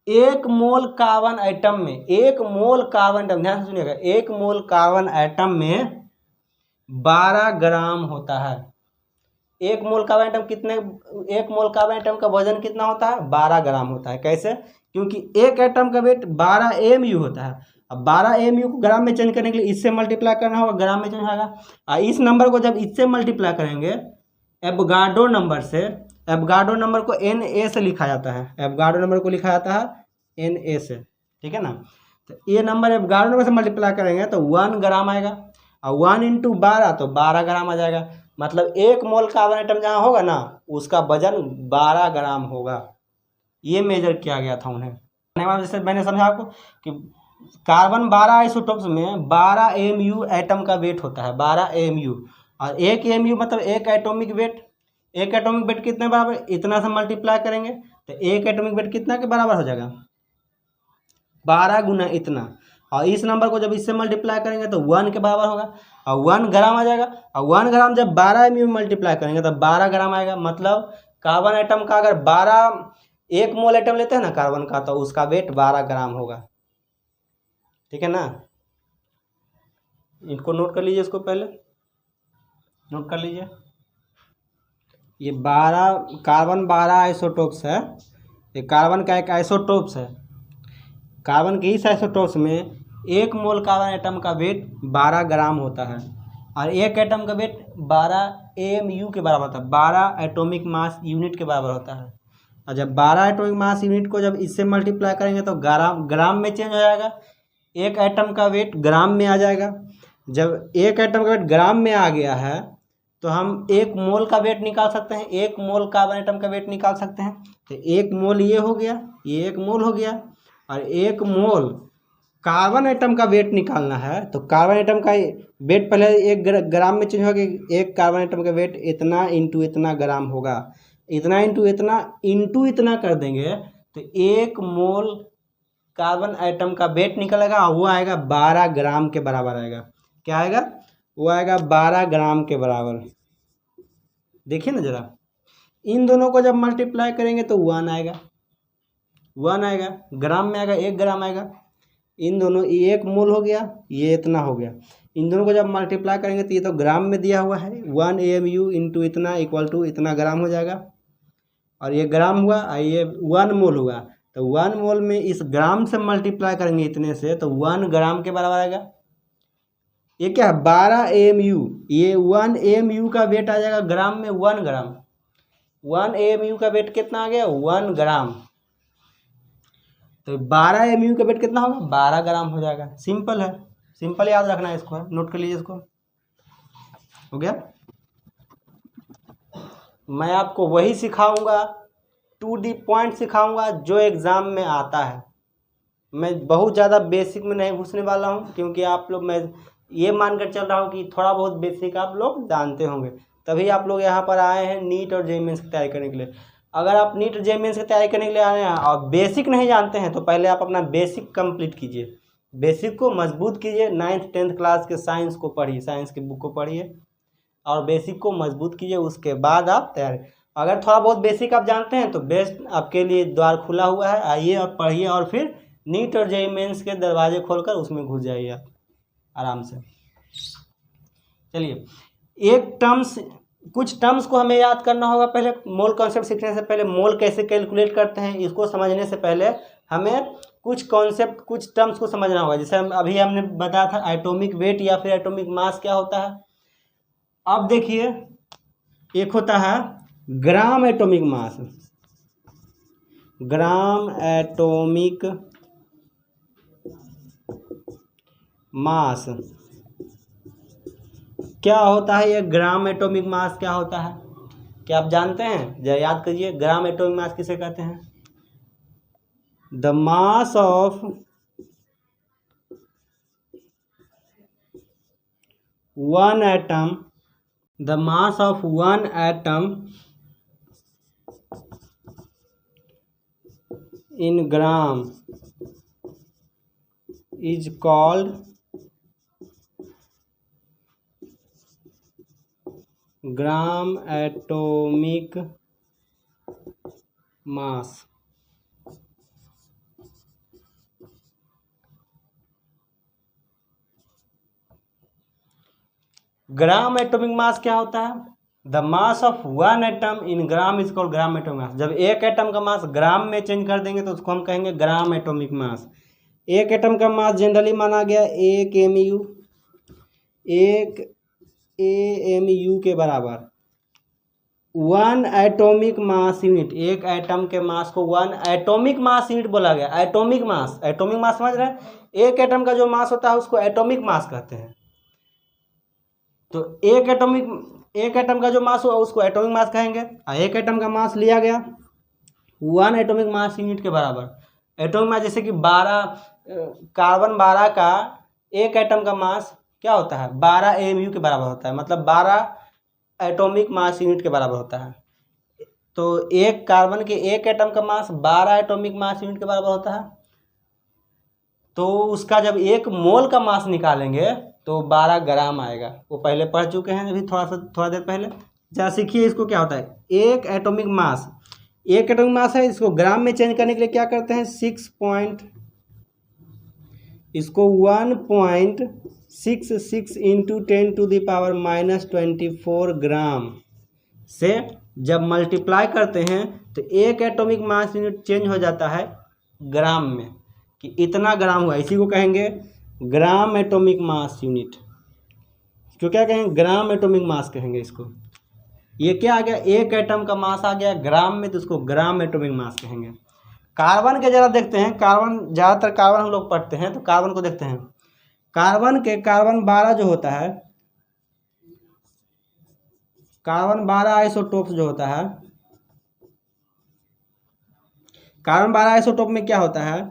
1 मोल कार्बन आइटम में, 1 मोल कार्बन आइटम, ध्यान से सुनिएगा, 1 मोल कार्बन आइटम में 12 ग्राम होता है। 1 मोल कार्बन आइटम कितने, 1 मोल कार्बन आइटम का वजन कितना होता है, 12 ग्राम होता है। कैसे, क्योंकि एक एटम का वेट 12 AMU होता है। अब 12 AMU को ग्राम में चेंज करने के लिए इससे मल्टीप्लाई करना होगा, ग्राम में चेंज होगा। इस नंबर को जब इससे मल्टीप्लाई करेंगे एवोगाड्रो नंबर से, एवोगाड्रो नंबर को Na से लिखा जाता है, एवोगाड्रो नंबर को लिखा जाता है Na से, ठीक है ना। तो ये नंबर एवोगाड्रो नंबर से मल्टीप्लाई करेंगे तो 1 ग्राम आएगा, और 1 इंटू 12 तो 12 ग्राम आ जाएगा। मतलब 1 मोल कार्बन आइटम जहाँ होगा ना, उसका वजन 12 ग्राम होगा। ये मेजर किया गया था उन्हें। जैसे मैंने समझा आपको कि कार्बन 12 आइसोटोप्स में 12 AMU एटम का वेट होता है, 12 AMU, और 1 AMU मतलब एक एटॉमिक वेट। एक एटॉमिक वेट कितने बराबर, इतना से मल्टीप्लाई करेंगे तो एक एटॉमिक वेट कितना के बराबर हो जाएगा, 12 गुना इतना। और इस नंबर को जब इससे मल्टीप्लाई करेंगे तो 1 के बराबर होगा, और 1 ग्राम आ जाएगा। और 1 ग्राम जब 12 AMU में मल्टीप्लाई करेंगे तो 12 ग्राम आएगा। मतलब कार्बन आइटम का अगर 1 मोल आइटम लेते हैं ना कार्बन का, तो उसका वेट 12 ग्राम होगा, ठीक है ना। इनको नोट कर लीजिए, इसको पहले नोट कर लीजिए। ये 12 कार्बन 12 आइसोटोप्स है, ये कार्बन का एक आइसोटोप्स है। कार्बन के इस आइसोटोप्स में 1 मोल कार्बन एटम का वेट 12 ग्राम होता है और 1 एटम का वेट 12 AMU के बराबर होता है, 12 एटॉमिक मास यूनिट के बराबर होता है। और जब 12 एटॉमिक मास यूनिट को जब इससे मल्टीप्लाई करेंगे तो ग्राम में चेंज हो जाएगा, 1 एटम का वेट ग्राम में आ जाएगा। जब 1 एटम का वेट ग्राम में आ गया है तो हम 1 मोल का वेट निकाल सकते हैं, 1 मोल कार्बन एटम का वेट निकाल सकते हैं। तो 1 मोल ये हो गया, ये 1 मोल हो गया, और 1 मोल कार्बन एटम का वेट निकालना है तो कार्बन एटम का वेट पहले 1 ग्राम में चेंज होगा। 1 कार्बन एटम का वेट इतना इंटू इतना ग्राम होगा, इतना इंटू इतना कर देंगे तो 1 मोल कार्बन एटम का वेट निकलेगा, वो आएगा 12 ग्राम के बराबर आएगा। क्या आएगा? वो आएगा 12 ग्राम के बराबर। देखिए ना जरा, इन दोनों को जब मल्टीप्लाई करेंगे तो 1 आएगा, 1 आएगा, ग्राम में आएगा 1 ग्राम आएगा। इन दोनों, ये 1 मोल हो गया, ये इतना हो गया, इन दोनों को जब मल्टीप्लाई करेंगे तो ये तो ग्राम में दिया हुआ है, 1 AMU इंटू इतना इक्वल टू इतना ग्राम हो जाएगा। और ये ग्राम हुआ और ये 1 मोल हुआ, तो 1 मोल में इस ग्राम से मल्टीप्लाई करेंगे इतने से तो 1 ग्राम के बराबर आएगा। ये क्या है? 12 AMU, ये 1 AMU का वेट आ जाएगा ग्राम में 1 ग्राम। 1 AMU का वेट कितना आ गया? 1 ग्राम। तो 12 AMU का वेट कितना होगा? 12 ग्राम हो जाएगा। सिंपल है, सिंपल याद रखना है इसको, नोट कर लीजिए इसको। हो गया? मैं आपको वही सिखाऊंगा, टू दी पॉइंट सिखाऊंगा जो एग्ज़ाम में आता है। मैं बहुत ज़्यादा बेसिक में नहीं घुसने वाला हूँ, क्योंकि आप लोग, मैं ये मानकर चल रहा हूँ कि थोड़ा बहुत बेसिक आप लोग जानते होंगे, तभी आप लोग यहाँ पर आए हैं नीट और JEE मेंस की तैयारी करने के लिए। अगर आप नीट और JEE मेंस की तैयारी करने के लिए आए हैं और बेसिक नहीं जानते हैं तो पहले आप अपना बेसिक कंप्लीट कीजिए, बेसिक को मजबूत कीजिए। 9th 10th क्लास के साइंस को पढ़िए, साइंस की बुक को पढ़िए और बेसिक को मजबूत कीजिए, उसके बाद आप तैयारी। अगर थोड़ा बहुत बेसिक आप जानते हैं तो बेस्ट, आपके लिए द्वार खुला हुआ है, आइए और पढ़िए और फिर नीट और JEE मेंस के दरवाजे खोलकर उसमें घुस जाइए आप आराम से। चलिए, कुछ टर्म्स को हमें याद करना होगा। पहले मोल कॉन्सेप्ट सीखने से पहले मोल कैसे कैलकुलेट करते हैं इसको समझने से पहले हमें कुछ कॉन्सेप्ट, कुछ टर्म्स को समझना होगा। जैसे अभी हमने बताया था एटॉमिक वेट या फिर एटॉमिक मास क्या होता है। अब देखिए, एक होता है gram atomic mass. Gram atomic mass क्या होता है? ये ग्राम एटॉमिक मास क्या होता है, क्या आप जानते हैं? जरा याद करिए, ग्राम एटॉमिक मास किसे कहते हैं? The mass of one atom, the mass of one atom in gram is called gram atomic mass. Gram atomic mass क्या होता है? The mass of one atom in gram is called gram atomic mass. जब एक atom का मास ग्राम में change कर देंगे तो उसको हम कहेंगे ग्राम एटॉमिक मास। एक एटम का मास जनरली माना गया 1 AMU, 1 AMU के बराबर। 1 एटॉमिक मास यूनिट, एक एटम के मास को 1 एटॉमिक मास यूनिट बोला गया। एटॉमिक मास, एटॉमिक मास समझ रहे हैं? एक एटम का जो मास होता है उसको एटॉमिक मास कहते हैं। तो एक एटम का जो मास हुआ उसको एटॉमिक मास कहेंगे। एक एटम का मास लिया गया 1 एटॉमिक मास यूनिट के बराबर। एटॉमिक मास जैसे कि 12 कार्बन 12 का एक एटम का मास क्या होता है? 12 AMU के बराबर होता है, मतलब 12 एटॉमिक मास यूनिट के बराबर होता है। तो एक कार्बन के एक एटम का मास 12 एटॉमिक मास यूनिट के बराबर होता है। तो उसका जब 1 मोल का मास निकालेंगे तो 12 ग्राम आएगा। वो पहले पढ़ चुके हैं अभी थोड़ा देर पहले। जरा सीखिए इसको क्या होता है। एक एटॉमिक मास है, इसको ग्राम में चेंज करने के लिए क्या करते हैं? 1.66 इंटू 10⁻⁻24 ग्राम से जब मल्टीप्लाई करते हैं तो एक एटॉमिक मास यूनिट चेंज हो जाता है ग्राम में, कि इतना ग्राम हुआ। इसी को कहेंगे ग्राम एटॉमिक मास यूनिट, तो क्या कहेंगे, ग्राम एटॉमिक मास कहेंगे इसको। ये क्या आ गया, एक एटम का मास आ गया ग्राम में, तो उसको ग्राम एटॉमिक मास कहेंगे। कार्बन के जरा देखते हैं, कार्बन ज़्यादातर कार्बन हम लोग पढ़ते हैं, तो कार्बन को देखते हैं। कार्बन 12 जो होता है, कार्बन 12 आइसोटोप जो होता है, कार्बन 12 आइसोटोप में क्या होता है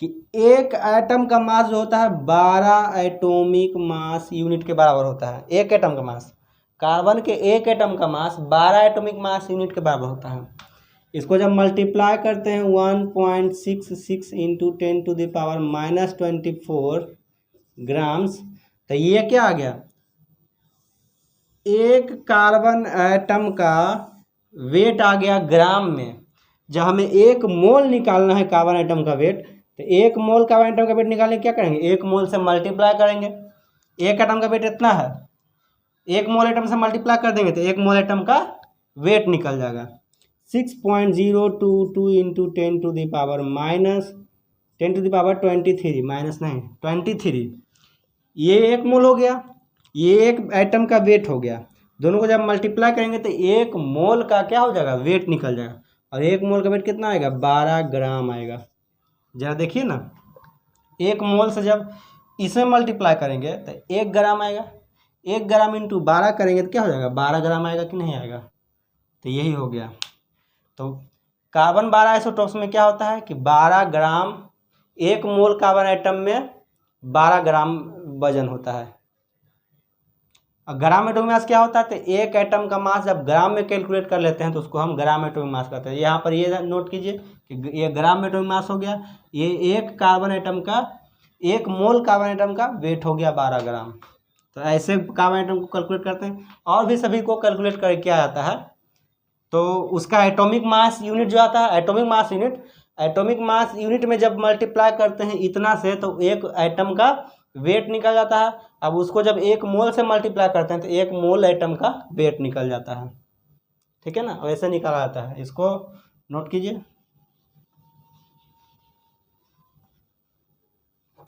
कि एक एटम का मास जो होता है 12 एटॉमिक मास यूनिट के बराबर होता है। एक एटम का मास, कार्बन के एक एटम का मास 12 एटॉमिक मास यूनिट के बराबर होता है। इसको जब मल्टीप्लाई करते हैं 1.66 इंटू 10⁻⁻24 ग्राम्स, तो ये क्या आ गया, एक कार्बन एटम का वेट आ गया ग्राम में। जब हमें एक मोल निकालना है कार्बन एटम का वेट, तो एक मोल कार्बन एटम का वेट निकालने क्या करेंगे, एक मोल से मल्टीप्लाई करेंगे। एक एटम का वेट इतना है, एक मोल एटम से मल्टीप्लाई कर देंगे तो एक मोल एटम का वेट निकल जाएगा। 6.022 इंटू 10⁻23 माइनस नहीं 23, ये एक मोल हो गया, ये एक एटम का वेट हो गया। दोनों को जब मल्टीप्लाई करेंगे तो एक मोल का क्या हो जाएगा, वेट निकल जाएगा। और एक मोल का वेट कितना आएगा, 12 ग्राम आएगा। जरा देखिए ना, एक मोल से जब इसे मल्टीप्लाई करेंगे तो 1 ग्राम आएगा, 1 ग्राम इंटू 12 करेंगे तो क्या हो जाएगा, 12 ग्राम आएगा कि नहीं आएगा। तो यही हो गया। तो कार्बन 12 आइसोटोप्स में क्या होता है कि 12 ग्राम, एक मोल कार्बन एटम में 12 ग्राम वजन होता है। और ग्राम एटॉमिक मास क्या होता है, तो एक एटम का मास जब ग्राम में कैलकुलेट कर लेते हैं तो उसको हम ग्राम एटॉमिक मास कहते हैं। यहाँ पर ये नोट कीजिए कि ये ग्राम एटॉमिक मास हो गया, ये एक कार्बन एटम का, एक मोल कार्बन एटम का वेट हो गया 12 ग्राम। तो ऐसे कार्बन एटम को कैलकुलेट करते हैं, और भी सभी को कैलकुलेट कर किया जाता है। तो उसका एटॉमिक मास यूनिट जो आता है, atomic mass unit, atomic mass unit में जब मल्टीप्लाई करते हैं इतना से तो एक एटम का वेट निकल जाता है। अब उसको जब एक मोल से मल्टीप्लाई करते हैं तो एक मोल एटम का वेट निकल जाता है। ठीक है ना, वैसे निकाला जाता है। इसको नोट कीजिए,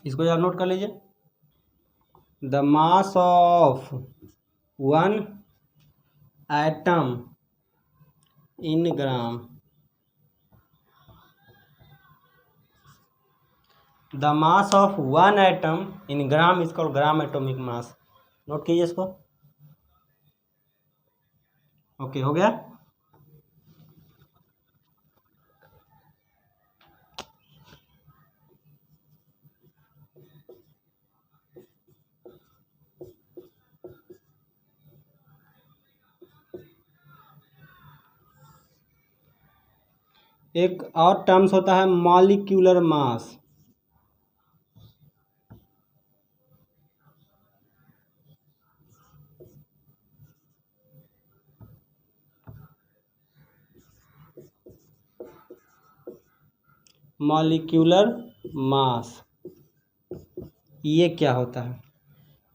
इसको जरा नोट कर लीजिए। The mass of one atom in gram, the mass of one atom in gram is called gram atomic mass. Note कीजिए इसको। ओके, हो गया। एक और टर्म्स होता है मॉलिक्यूलर मास। मॉलिक्यूलर मास ये क्या होता है,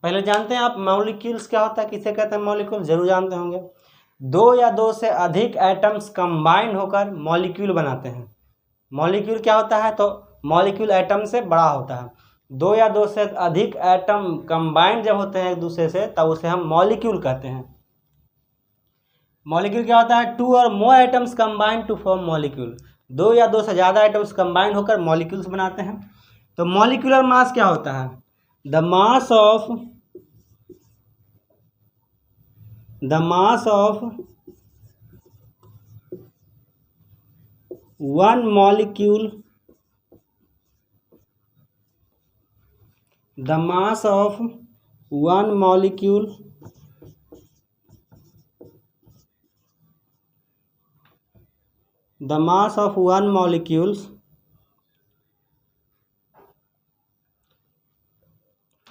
पहले जानते हैं आप मॉलिक्यूल्स क्या होता है, किसे कहते हैं मॉलिक्यूल, जरूर जानते होंगे। दो या दो से अधिक एटम्स कंबाइन होकर मॉलिक्यूल बनाते हैं। मॉलिक्यूल क्या होता है, तो मॉलिक्यूल एटम से बड़ा होता है। दो या दो से अधिक एटम कंबाइन जब होते हैं एक दूसरे से तब उसे हम मॉलिक्यूल कहते हैं। मॉलिक्यूल क्या होता है, two or more atoms combine to form molecule. दो या दो से ज़्यादा एटम्स कंबाइन होकर मॉलिक्यूल्स बनाते हैं। तो मॉलिक्यूलर मास क्या होता है, the mass of one molecule, the mass of one molecule the mass of one molecules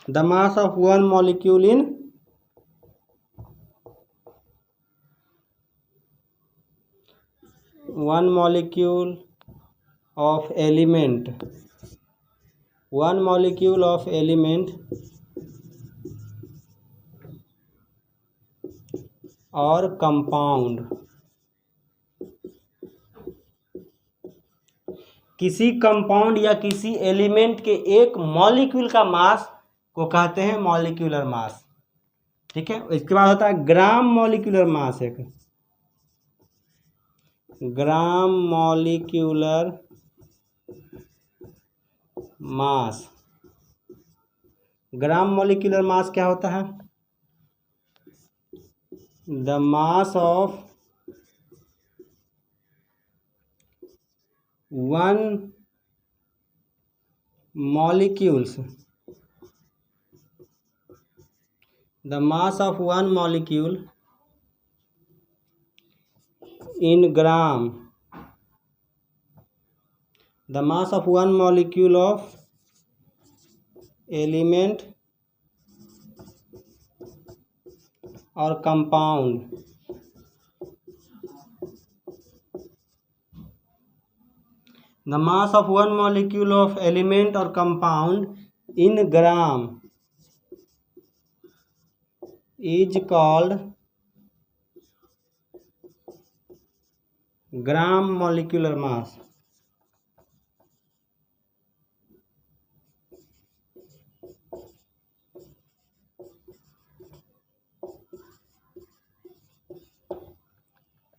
the mass of one molecule in one molecule of element, one molecule of element or compound किसी compound या किसी element के एक molecule का मास को कहते हैं molecular mass. ठीक है, इसके बाद होता है ग्राम मॉलिक्यूलर मास। एक gram molecular mass. Gram molecular mass क्या होता है? The mass of one molecules, the mass of one molecule in gram, the mass of one molecule of element or compound the mass of one molecule of element or compound in gram is called gram molecular mass।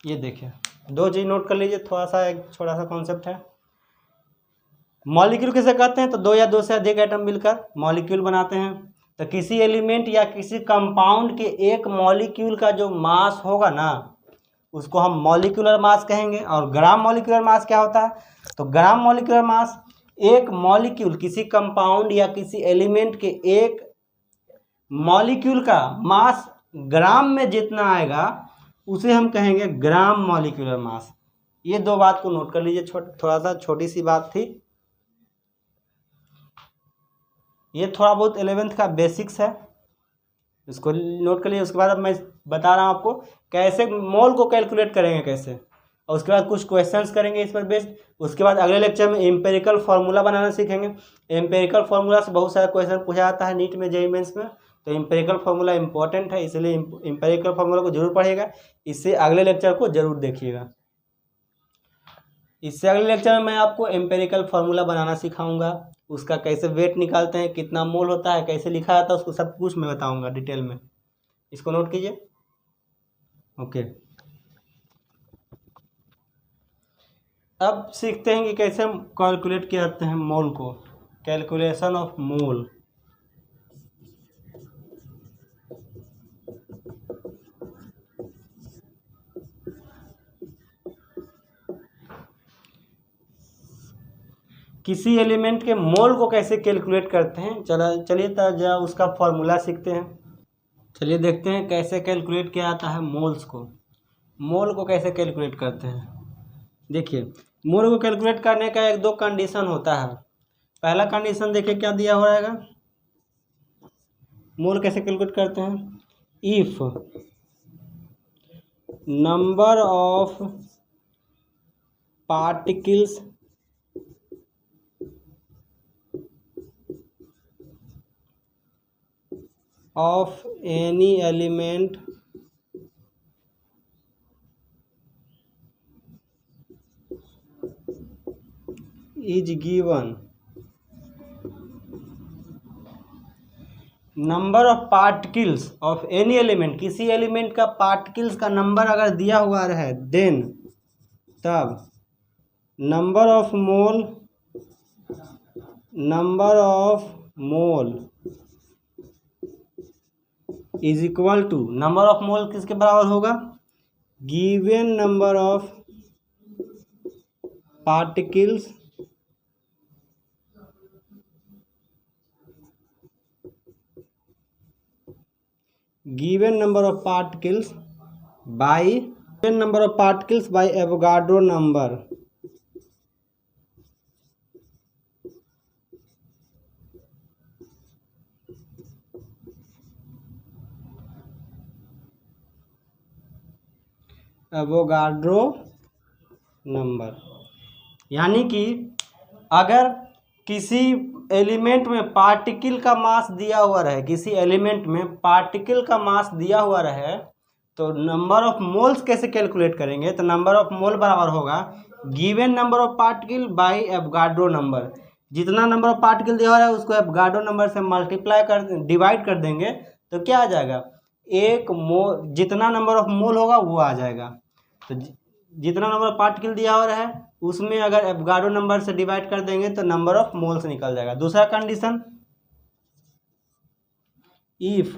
ये देखिए, दो चीज note कर लीजिए, थोड़ा सा एक छोटा सा कॉन्सेप्ट है। मॉलिक्यूल किसे कहते हैं? तो दो या दो से अधिक एटम मिलकर मॉलिक्यूल बनाते हैं। तो किसी एलिमेंट या किसी कंपाउंड के एक मॉलिक्यूल का जो मास होगा ना, उसको हम मॉलिक्यूलर मास कहेंगे। और ग्राम मॉलिक्यूलर मास क्या होता है? तो ग्राम मॉलिक्यूलर मास एक मॉलिक्यूल, किसी कंपाउंड या किसी एलिमेंट के एक मॉलिक्यूल का मास ग्राम में जितना आएगा उसे हम कहेंगे ग्राम मॉलिक्यूलर मास। ये दो बात को नोट कर लीजिए, थोड़ा सा छोटी सी बात थी, ये थोड़ा बहुत 11th का बेसिक्स है, इसको नोट कर लीजिए। उसके बाद अब मैं बता रहा हूँ आपको कैसे मोल को कैलकुलेट करेंगे कैसे, और उसके बाद कुछ क्वेश्चंस करेंगे इस पर बेस्ड। उसके बाद अगले लेक्चर में एम्पेरिकल फार्मूला बनाना सीखेंगे। एम्पेरिकल फार्मूला से बहुत सारा क्वेश्चन पूछा जाता है नीट में, जेईई मेंस में, तो एम्पेरिकल फार्मूला इंपॉर्टेंट है, इसलिए एम्पेरिकल फार्मूला को जरूर पढ़िएगा। इससे अगले लेक्चर को जरूर देखिएगा। इससे अगले लेक्चर में मैं आपको एम्पेरिकल फार्मूला बनाना सिखाऊंगा, उसका कैसे वेट निकालते हैं, कितना मोल होता है, कैसे लिखा जाता है, उसको सब कुछ मैं बताऊंगा डिटेल में। इसको नोट कीजिए। ओके, अब सीखते हैं कि कैसे हम कैलकुलेट किया जाते हैं मोल को, कैलकुलेशन ऑफ मोल। किसी एलिमेंट के मोल को कैसे कैलकुलेट करते हैं, चलिए जरा उसका फॉर्मूला सीखते हैं। चलिए देखते हैं कैसे कैलकुलेट किया जाता है मोल्स को। मोल को कैसे कैलकुलेट करते हैं, देखिए मोल को कैलकुलेट करने का एक दो कंडीशन होता है। पहला कंडीशन देखिए क्या दिया हो रहेगा, मोल कैसे कैलकुलेट करते हैं। If number of particles of any element is given, number of particles of any element, किसी एलिमेंट का पार्टिकल्स का नंबर अगर दिया हुआ रहे देन तब number of mole is equal to, number of mole किसके बराबर होगा, given number of particles by Avogadro number। Avogadro number, यानी कि अगर किसी एलिमेंट में पार्टिकल का मास दिया हुआ रहे, किसी एलिमेंट में पार्टिकल का मास दिया हुआ रहे, तो नंबर ऑफ मोल्स कैसे कैलकुलेट करेंगे, तो नंबर ऑफ मोल बराबर होगा given number of particle by Avogadro number. जितना नंबर ऑफ पार्टिकल दिया हो रहा है उसको एवोगाड्रो नंबर से मल्टीप्लाई कर डिवाइड कर देंगे तो क्या आ जाएगा, एक मोल, जितना नंबर ऑफ मोल होगा वो आ जाएगा। तो जितना नंबर ऑफ पार्टिकल दिया हो रहा है उसमें अगर एवोगाड्रो नंबर से डिवाइड कर देंगे तो नंबर ऑफ मोल्स निकल जाएगा। दूसरा condition, if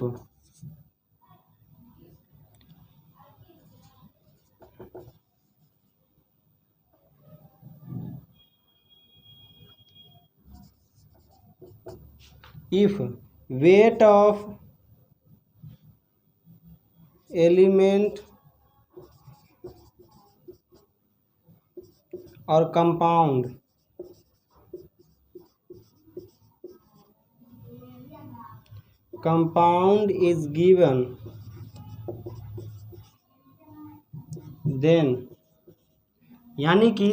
weight of element or compound is given, then यानी कि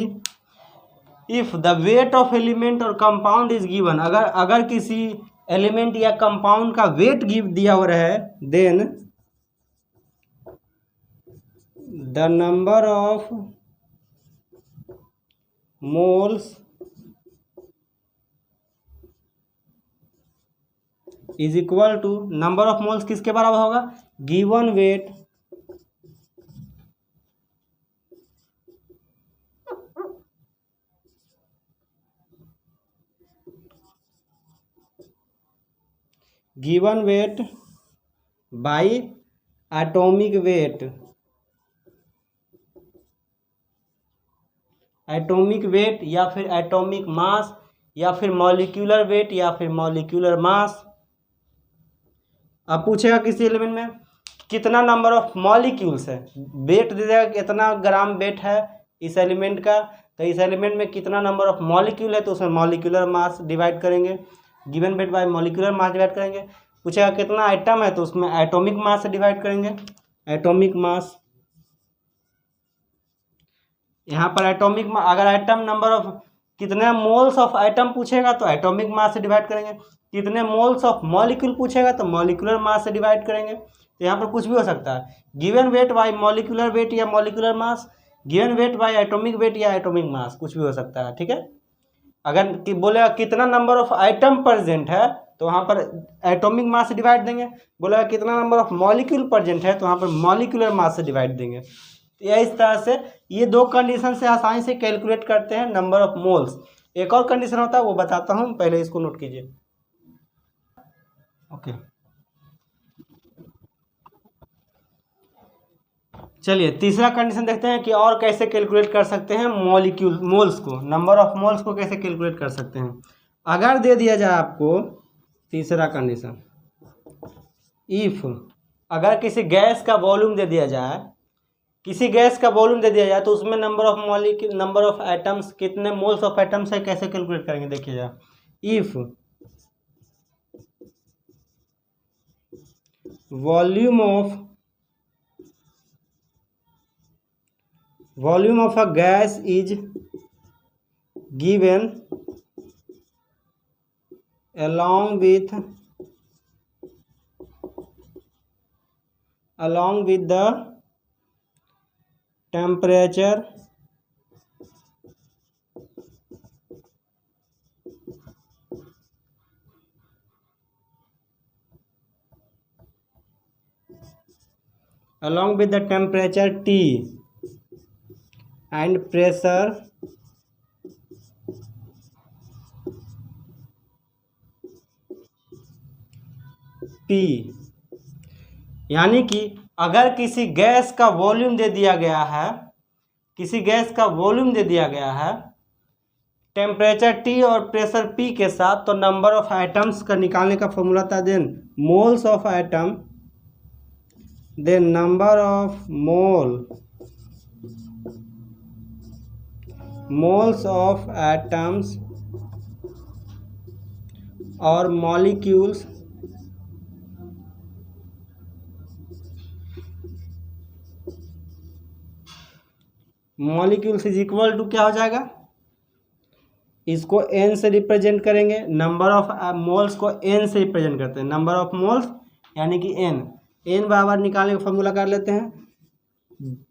if the weight of element और कंपाउंड इज गिवन, अगर किसी एलिमेंट या कंपाउंड का वेट गिव दिया हो रहा है, then the number of moles is equal to, number of moles किसके बराबर होगा, given weight by atomic weight, या फिर एटॉमिक मास, या फिर मॉलिक्यूलर वेट, या फिर मॉलिक्यूलर मास। अब पूछेगा किसी एलिमेंट में कितना नंबर ऑफ मॉलिक्यूल्स है, वेट दे देगा कितना ग्राम वेट है इस एलिमेंट का, तो इस एलिमेंट में कितना नंबर ऑफ मॉलिक्यूल है तो उसमें मॉलिक्यूलर मास डिवाइड करेंगे, given weight by molecular mass divide करेंगे। पूछेगा कितना आइटम है तो उसमें एटॉमिक मास से डिवाइड करेंगे, एटॉमिक मास। यहाँ पर एटॉमिक, अगर आइटम नंबर ऑफ कितने मोल्स ऑफ आइटम पूछेगा तो एटॉमिक मास से डिवाइड करेंगे, कितने मोल्स ऑफ मॉलिक्यूल पूछेगा तो मॉलिक्यूलर मास से डिवाइड करेंगे। तो यहाँ पर कुछ भी हो सकता है, given weight by molecular weight या molecular mass, given weight by atomic weight या एटॉमिक मास, कुछ भी हो सकता है। ठीक है, अगर बोलेगा कितना नंबर ऑफ आइटम प्रेजेंट है तो वहाँ पर एटॉमिक मास से डिवाइड देंगे, बोलेगा कितना नंबर ऑफ मॉलिक्यूल प्रेजेंट है तो वहाँ पर मॉलिक्यूलर मास से डिवाइड देंगे। तो यह इस तरह से ये दो कंडीशन से आसानी से कैलकुलेट करते हैं नंबर ऑफ मोल्स। एक और कंडीशन होता है वो बताता हूँ, पहले इसको नोट कीजिए। ओके, चलिए तीसरा कंडीशन देखते हैं कि और कैसे कैलकुलेट कर सकते हैं मोल्स को, नंबर ऑफ मोल्स को कैसे कैलकुलेट कर सकते हैं। अगर दे दिया जाए आपको तीसरा कंडीशन, इफ अगर किसी गैस का वॉल्यूम दे दिया जाए, तो उसमें नंबर ऑफ एटम्स, कितने मोल्स ऑफ एटम्स है, कैसे कैलकुलेट करेंगे देखिएगा। If volume of a gas is given along with the temperature T and pressure P, यानी कि अगर किसी गैस का वॉल्यूम दे दिया गया है, टेम्परेचर T और प्रेशर P के साथ, तो नंबर ऑफ आइटम्स का निकालने का फॉर्मूला था, then moles of atom, then number of moles of atoms और मॉलिक्यूल्स इज इक्वल टू क्या हो जाएगा, इसको n से रिप्रेजेंट करेंगे, नंबर ऑफ मोल्स को n से रिप्रेजेंट करते हैं, नंबर ऑफ मोल्स यानी कि n बराबर निकालने का फॉर्मूला कर लेते हैं,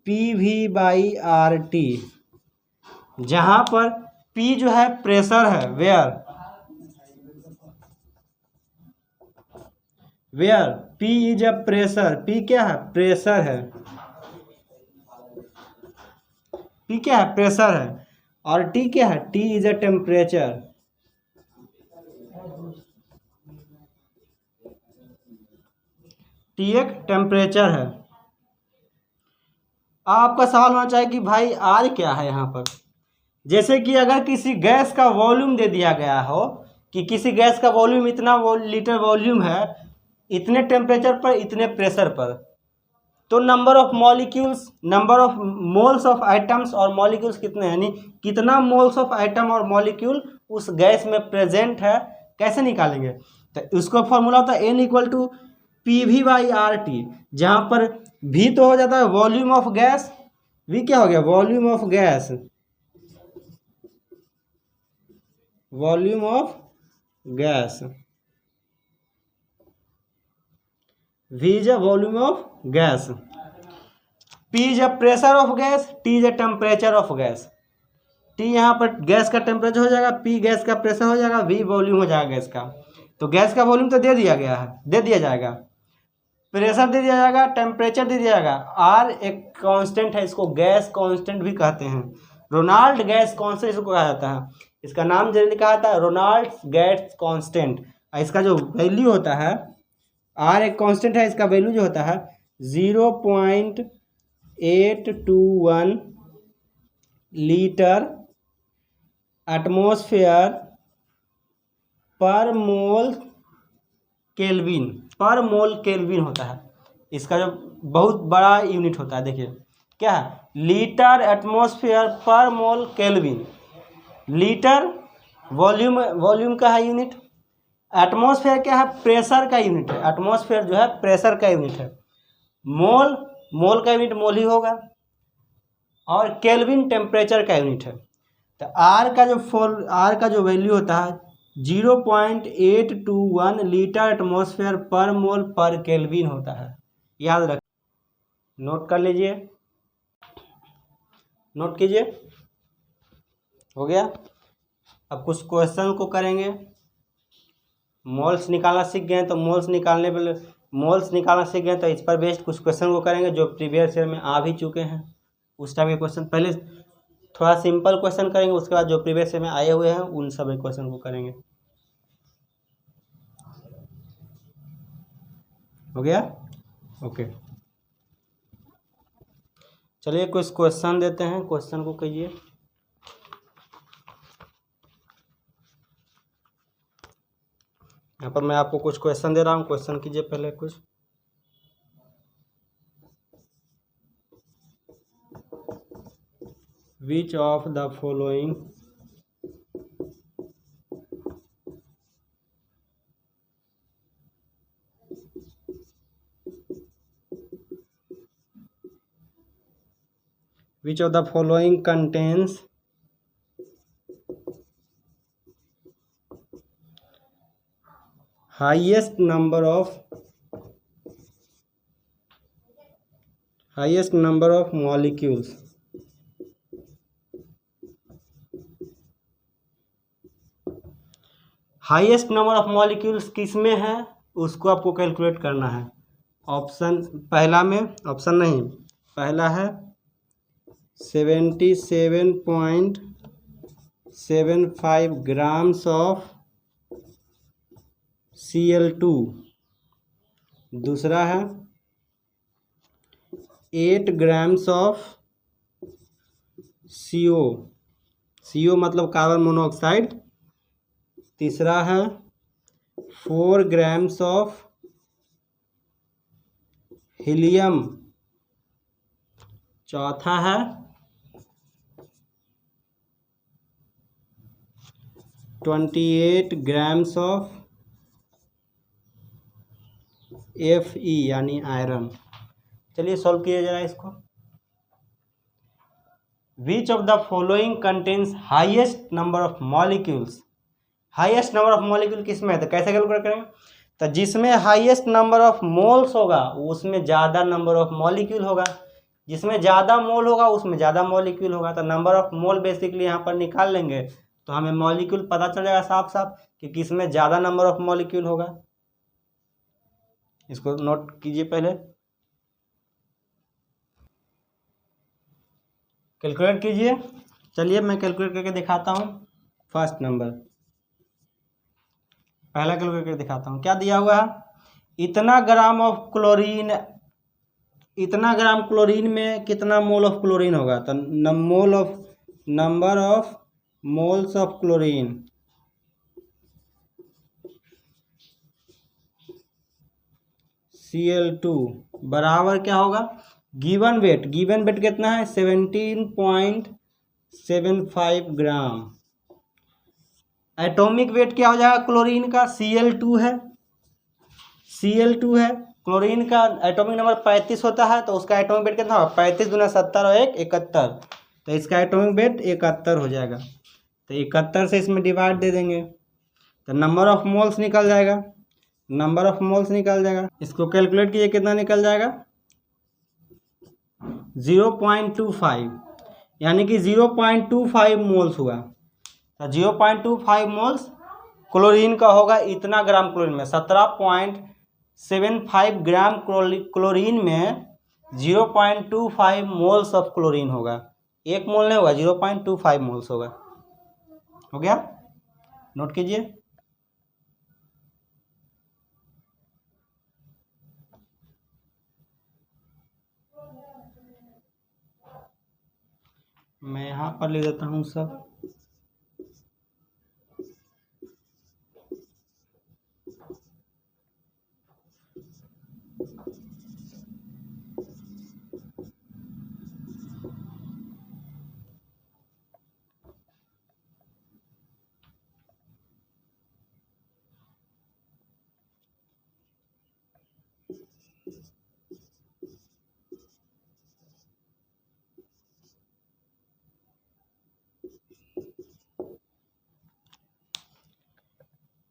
PV/RT, जहां पर P जो है प्रेशर है, where P is a pressure, P क्या है, प्रेशर है, P क्या है, प्रेशर है, और T क्या है, T is a temperature, T एक टेम्परेचर है। आपका सवाल होना चाहिए कि भाई R क्या है यहाँ पर। जैसे कि अगर किसी गैस का वॉल्यूम दे दिया गया हो कि किसी गैस का वॉल्यूम इतना लीटर वॉल्यूम है, इतने टेम्परेचर पर, इतने प्रेशर पर, तो number of molecules, number of moles of items और मॉलिक्यूल्स कितने हैं, यानी कितना मोल्स ऑफ आइटम और मॉलिक्यूल उस गैस में प्रेजेंट है, कैसे निकालेंगे। तो उसका फॉर्मूला होता है N इक्वल टू PV/RT, जहाँ पर V तो हो जाता है वॉल्यूम ऑफ गैस, V क्या हो गया, volume of gas, volume of gas, V is a volume of gas, P is a pressure of gas, T is a temperature of gas. T यहाँ पर गैस का टेम्परेचर हो जाएगा, P gas का pressure हो जाएगा, V वॉल्यूम हो जाएगा गैस का। तो गैस का वॉल्यूम तो दे दिया गया है, दे दिया जाएगा, प्रेशर दे दिया जाएगा, टेम्परेचर दे दिया जाएगा, R एक कांस्टेंट है, इसको गैस कांस्टेंट भी कहते हैं, रोनाल्ड गैस कांस्टेंट इसको कहा जाता है, इसका नाम जनरली कहा जाता है रोनाल्ड गैस कांस्टेंट। इसका जो वैल्यू होता है, R एक कांस्टेंट है, इसका वैल्यू जो होता है 0.821 लीटर एटमॉस्फेयर पर मोल केल्विन, पर मोल केल्विन होता है। इसका जो बहुत बड़ा यूनिट होता है, देखिए क्या है, लीटर एटमॉस्फेयर पर मोल केल्विन। लीटर वॉल्यूम, वॉल्यूम का है यूनिट, एटमॉस्फेयर क्या है, प्रेशर का यूनिट है, एटमॉस्फेयर जो है प्रेशर का यूनिट है, मोल, मोल का यूनिट मोल ही होगा, और केल्विन टेम्परेचर का यूनिट है। तो R का जो वैल्यू होता है 0.821 लीटर एटमॉस्फेयर पर मोल पर केल्विन होता है, याद रख, नोट कर लीजिए, नोट कीजिए, हो गया। अब कुछ क्वेश्चन को करेंगे, मोल्स निकालना सीख गए तो मोल्स निकालना सीख गए तो इस पर बेस्ड कुछ क्वेश्चन को करेंगे जो प्रीवियस ईयर में आ भी चुके हैं, उस टाइप के क्वेश्चन। पहले थोड़ा सिंपल क्वेश्चन करेंगे, उसके बाद जो प्रीवियस ईयर में आए हुए हैं उन सभी क्वेश्चन को करेंगे, हो गया, ओके। चलिए कुछ क्वेश्चन देते हैं, क्वेश्चन को कहिए। यहाँ पर मैं आपको कुछ क्वेश्चन दे रहा हूँ, क्वेश्चन कीजिए पहले कुछ। Which of the following contains highest number of molecules? Highest number of molecules किस में है, उसको आपको कैलकुलेट करना है। ऑप्शन पहला में, ऑप्शन नहीं, पहला है 77.75 ग्राम्स ऑफ Cl2, दूसरा है 8 ग्राम्स ऑफ CO मतलब कार्बन मोनोऑक्साइड, तीसरा है 4 ग्राम्स ऑफ हीलियम, चौथा है 28 ग्राम्स ऑफ Fe यानी आयरन। चलिए सॉल्व किया जरा इसको। Which of the following contains highest number of molecules? Highest number of molecule किस में है, तो कैसे कैलकुलेट करेंगे, तो जिसमें हाईएस्ट नंबर ऑफ मोल्स होगा उसमें ज़्यादा नंबर ऑफ मॉलिक्यूल होगा, जिसमें ज़्यादा मोल होगा उसमें ज़्यादा मॉलिक्यूल होगा। तो नंबर ऑफ मोल बेसिकली यहाँ पर निकाल लेंगे तो हमें मॉलिक्यूल पता चल जाएगा साफ साफ कि किसमें ज़्यादा नंबर ऑफ मॉलिक्यूल होगा। इसको नोट कीजिए, पहले कैलकुलेट कीजिए। चलिए मैं कैलकुलेट करके दिखाता हूँ। फर्स्ट नंबर पहला कैलकुलेट करके दिखाता हूँ। क्या दिया हुआ है, इतना ग्राम ऑफ क्लोरीन, इतना ग्राम क्लोरीन में कितना मोल ऑफ क्लोरीन होगा। तो number of moles of chlorine Cl2 बराबर क्या होगा, गिवन वेट कितना है 17.75 ग्राम। एटॉमिक वेट क्या हो जाएगा क्लोरीन का, Cl2 है, क्लोरीन का एटॉमिक नंबर 35 होता है। तो उसका एटॉमिक वेट कितना होगा, 35 × 70 और 1 71। तो इसका एटॉमिक वेट 71 हो जाएगा। तो 71 से इसमें डिवाइड दे देंगे तो नंबर ऑफ मोल्स निकल जाएगा, इसको कैलकुलेट कीजिए कितना निकल जाएगा, 0.25, यानी कि 0.25 मोल्स हुआ। तो 0.25 मोल्स क्लोरीन का होगा इतना ग्राम क्लोरीन में। 17.75 ग्राम क्लोरीन में 0.25 मोल्स ऑफ क्लोरीन होगा। 1 मोल नहीं होगा, 0.25 मोल्स होगा। हो गया, नोट कीजिए। मैं यहाँ पर लिख देता हूँ सब।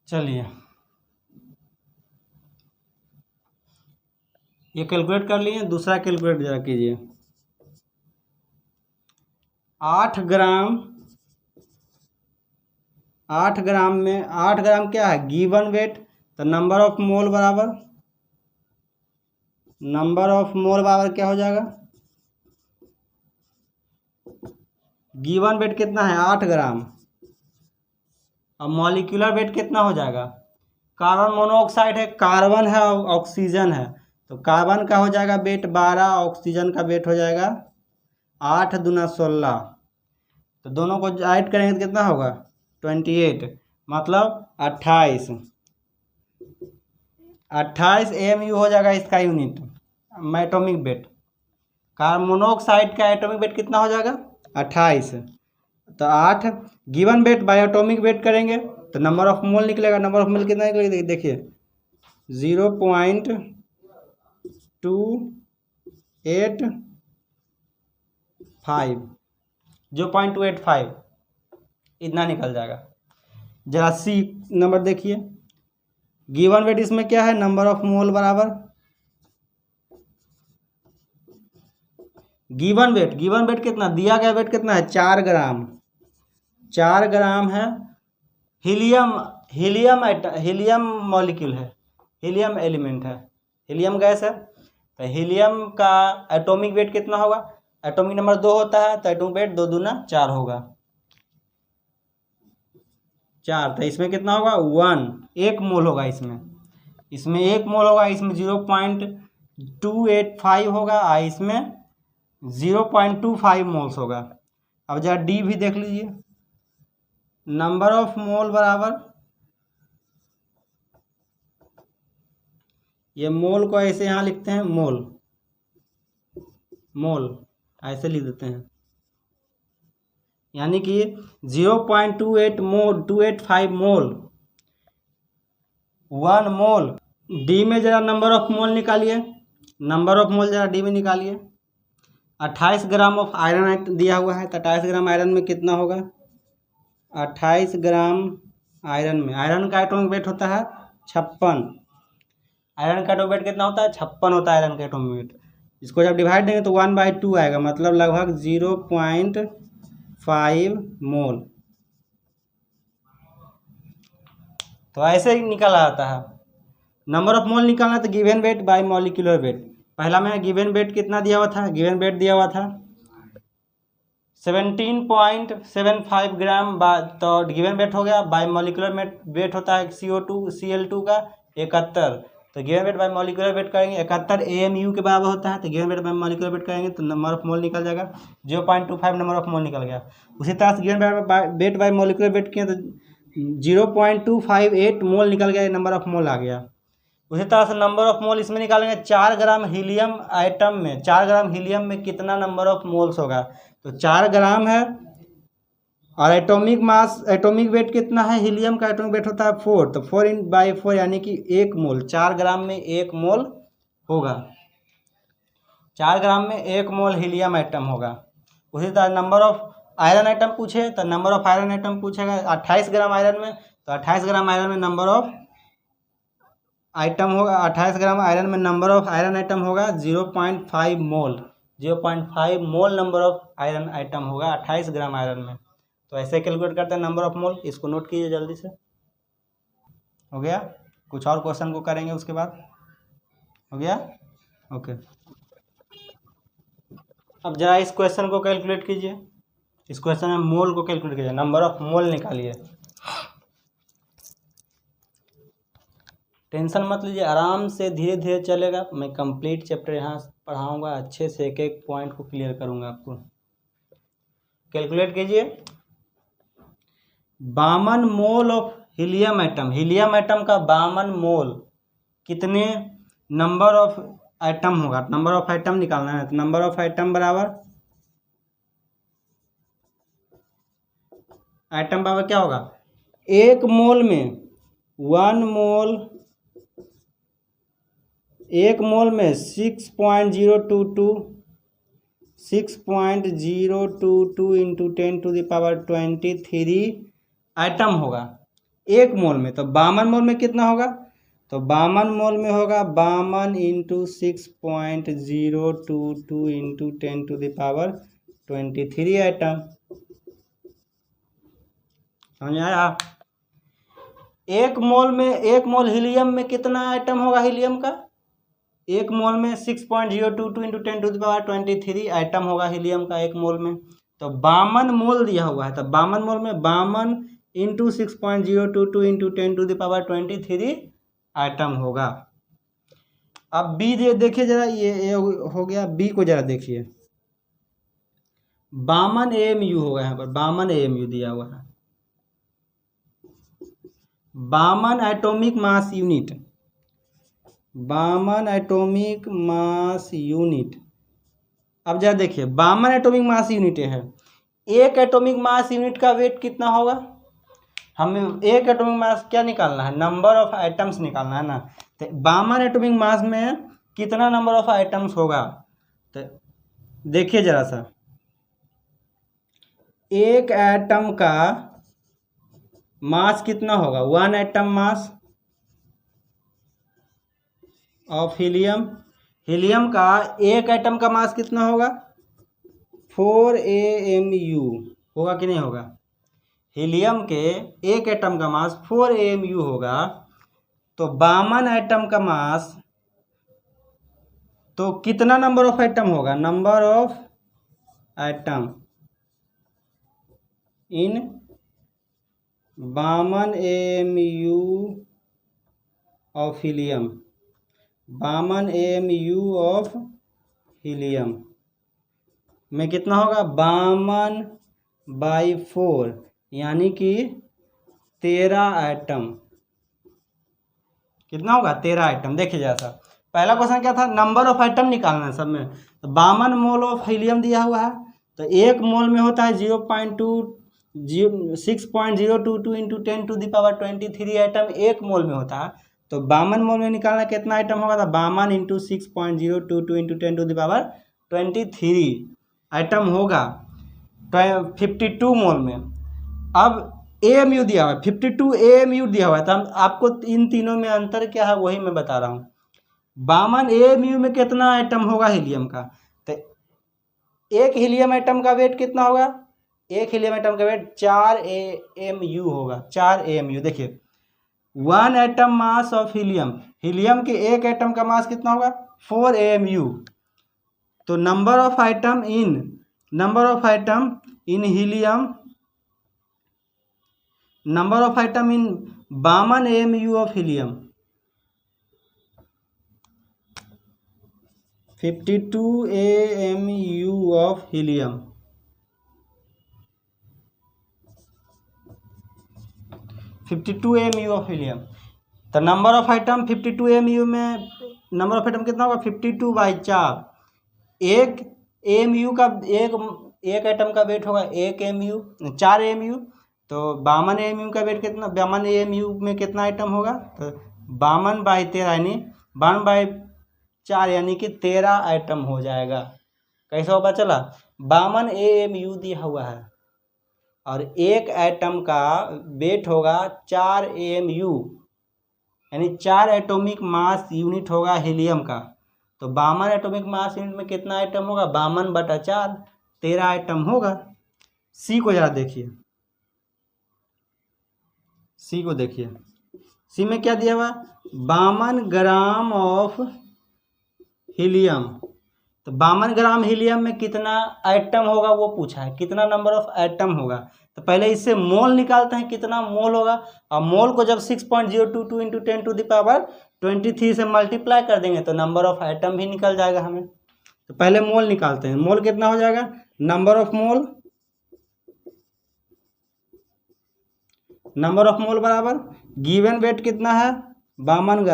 चलिए ये कैलकुलेट कर लिए, दूसरा कैलकुलेट जरा कीजिए। 8 ग्राम में 8 ग्राम क्या है गिवन वेट। तो नंबर ऑफ मोल बराबर क्या हो जाएगा, गिवन वेट कितना है 8 ग्राम, और मॉलिक्यूलर वेट कितना हो जाएगा, कार्बन मोनोऑक्साइड है, कार्बन है और ऑक्सीजन है। तो कार्बन का हो जाएगा वेट 12, ऑक्सीजन का वेट हो जाएगा 8 दूना 16। तो दोनों को ऐड करेंगे तो कितना होगा 28, मतलब 28 AMU हो जाएगा इसका unit, atomic weight. Carbon monoxide का एटॉमिक वेट कितना हो जाएगा 28। तो 8 given weight by atomic wait करेंगे तो नंबर ऑफ मोल निकलेगा। नंबर ऑफ मोल कितना निकलेगा, देखिए 0.285 इतना निकल जाएगा। जरा सी नंबर देखिए, गिवन वेट इसमें क्या है, नंबर ऑफ मोल बराबर गिवन वेट कितना दिया गया, वेट कितना है 4 ग्राम, 4 ग्राम है। हीलियम मॉलिक्यूल है, हीलियम एलिमेंट है, हीलियम गैस है। तो हीलियम का एटॉमिक वेट कितना होगा, एटॉमिक नंबर 2 होता है तो एटॉमिक वेट 2 दूना 4 होगा, 4। तो इसमें कितना होगा 1 मोल होगा, इसमें 1 मोल होगा, इसमें 0.285 होगा, इसमें 0.25 मोल्स होगा। अब जरा डी भी देख लीजिए, नंबर ऑफ मोल बराबर, ये मोल को ऐसे यहाँ लिखते हैं, मोल ऐसे लिख देते हैं, यानी कि 0.285 मोल, 1 मोल। डी में जरा नंबर ऑफ मोल निकालिए, जरा डी में निकालिए। 28 ग्राम ऑफ आयरन दिया हुआ है, तो 28 ग्राम आयरन में कितना होगा, 28 ग्राम आयरन में, आयरन का एटॉमिक वेट होता है 56, आयरन का एटॉमिक वेट कितना होता है 56 होता है आयरन का एटॉमिक वेट। इसको जब डिवाइड देंगे तो 1/2 आएगा, मतलब लगभग 0.5 मोल। तो ऐसे ही निकल आता है। नंबर ऑफ मोल निकालना तो given weight by molecular wait. पहला में गिवन वेट कितना दिया हुआ था, गिवन वेट दिया हुआ था 17.75 ग्राम, तो गिवन वेट हो गया। बाय मॉलिक्यूलर वेट होता है CO2 Cl2 का 71, तो given weight by molecular wait करेंगे 71 AMU के बराबर होता है, तो given weight by molecular wait करेंगे तो नंबर ऑफ मोल निकल जाएगा 0.25 नंबर ऑफ मोल निकल गया। उसी तरह से given weight by molecular wait किया तो 0.258 मोल निकल गया, नंबर ऑफ मोल आ गया। उसी तरह से नंबर ऑफ मोल इसमें निकालेंगे 4 ग्राम हीलियम आइटम में, 4 ग्राम हीलियम में कितना नंबर ऑफ मोल्स होगा, तो 4 ग्राम है। और एटॉमिक मास, एटॉमिक वेट कितना है, हीलियम का एटॉमिक वेट होता है 4, तो 4/4 यानी कि 1 मोल, 4 ग्राम में 1 मोल होगा, 4 ग्राम में 1 मोल हीलियम आइटम होगा। उसी तरह नंबर ऑफ आयरन आइटम पूछे तो नंबर ऑफ आयरन आइटम पूछेगा 28 ग्राम आयरन में, तो 28 ग्राम आयरन में नंबर ऑफ आइटम होगा, 28 ग्राम आयरन में नंबर ऑफ आयरन आइटम होगा 0.5 मोल, 0.5 मोल नंबर ऑफ आयरन आइटम होगा 28 ग्राम आयरन में। तो ऐसे कैलकुलेट करते हैं नंबर ऑफ मोल। इसको नोट कीजिए जल्दी से। हो गया, कुछ और क्वेश्चन को करेंगे उसके बाद। हो गया, ओके। अब जरा इस क्वेश्चन को कैलकुलेट कीजिए। इस क्वेश्चन में मोल को कैलकुलेट कीजिए, नंबर ऑफ मोल निकालिए। टेंशन मत लीजिए, आराम से धीरे धीरे चलेगा। मैं कंप्लीट चैप्टर यहाँ पढ़ाऊँगा, अच्छे से एक एक पॉइंट को क्लियर करूँगा आपको। कैलकुलेट कीजिए। 52 mole of helium item, helium item का 52 मोल कितने नंबर ऑफ आइटम होगा, नंबर ऑफ आइटम निकालना है। तो नंबर ऑफ आइटम बराबर आइटम बराबर क्या होगा, 1 मोल में 1 मोल, 1 मोल में 6.022 इंटू 10⁻23 आइटम होगा 1 मोल में। तो 52 मोल में कितना होगा, तो 52 मोल में होगा 52 इंटू 6.022 इंटू 10⁻23 आइटम। समझ आया। 1 मोल में, 1 मोल हीलियम में कितना आइटम होगा, हीलियम का 1 मोल में 6.022 इंटू 10⁻23 आइटम होगा हीलियम का 1 मोल में। तो 52 मोल दिया हुआ है, तो 52 मोल में 52 इंटू 6.022 इंटू 10⁻23 आइटम होगा। अब बी देखिए जरा, ये हो गया। बी को जरा देखिए, 52 AMU होगा यहाँ पर, 52 AMU दिया हुआ है। 52 atomic mass unit, 52 atomic mass unit. अब जरा देखिए, 52 एटॉमिक मास यूनिट है। एक एटॉमिक मास यूनिट का वेट कितना होगा, हमें एक एटॉमिक मास क्या निकालना है, नंबर ऑफ आइटम्स निकालना है ना। तो 52 एटॉमिक मास में कितना नंबर ऑफ आइटम्स होगा, तो देखिए जरा सा, एक एटम का मास कितना होगा, 1 atom mass of helium. Helium का एक एटम का मास कितना होगा, 4 AMU होगा कि नहीं होगा। हीलियम के एक एटम का मास 4 AMU होगा। तो 52 एटम का मास, तो कितना नंबर ऑफ आइटम होगा, number of atom in 52 AMU of helium, 52 AMU of helium में कितना होगा, 52/4 यानी कि 13 आइटम। कितना होगा, 13 आइटम। देखिए जैसा पहला क्वेश्चन क्या था, नंबर ऑफ आइटम निकालना है सब में। तो 52 मोल ऑफ हीलियम दिया हुआ है, तो 1 मोल में होता है 6.022 इंटू 10⁻23 आइटम 1 मोल में होता है। तो 52 मोल में निकालना कितना आइटम होगा, तो 52 इंटू 6.022 इंटू 10⁻23 आइटम होगा 52 मोल में। अब AMU दिया हुआ है, 52 AMU दिया हुआ है। तो हम आपको इन तीनों में अंतर क्या है वही मैं बता रहा हूँ। बामन AMU में कितना एटम होगा हीलियम का, तो एक हीलियम एटम का वेट कितना होगा, एक हीलियम एटम का वेट 4 AMU होगा, 4 AMU। देखिए 1 atom mass of helium, helium के एक एटम का मास कितना होगा 4 AMU। तो number of atom in helium, number of atom in बामन AMU of helium 52 AMU of helium, 52 AMU of helium. तो नंबर ऑफ आइटम 52 AMU में नंबर ऑफ आइटम कितना होगा 52/4। एक AMU का एक एटम का वेट होगा 1 AMU, 4 AMU। तो 52 AMU का वेट कितना, 52 AMU में कितना आइटम होगा, तो 52/13 यानी 52/4 यानी कि 13 आइटम हो जाएगा। कैसा पता चला, 52 AMU दिया हुआ है और एक एटम का वेट होगा 4 AMU यानी 4 एटॉमिक मास यूनिट होगा हीलियम का। तो 52 एटॉमिक मास यूनिट में कितना आइटम होगा 52/4, 13 आइटम होगा। सी को जरा देखिए, सी को देखिए, सी में क्या दिया हुआ 52 ग्राम ऑफ हीलियम। तो 52 ग्राम हीलियम में कितना एटम होगा वो पूछा है, कितना नंबर ऑफ एटम होगा। तो पहले इससे मोल निकालते हैं कितना मोल होगा, और मोल को जब 6.022 × 10⁻23 से मल्टीप्लाई कर देंगे तो नंबर ऑफ एटम भी निकल जाएगा हमें। तो पहले मोल निकालते हैं, मोल कितना हो जाएगा, नंबर ऑफ मोल बराबर गिवन वेट कितना है 52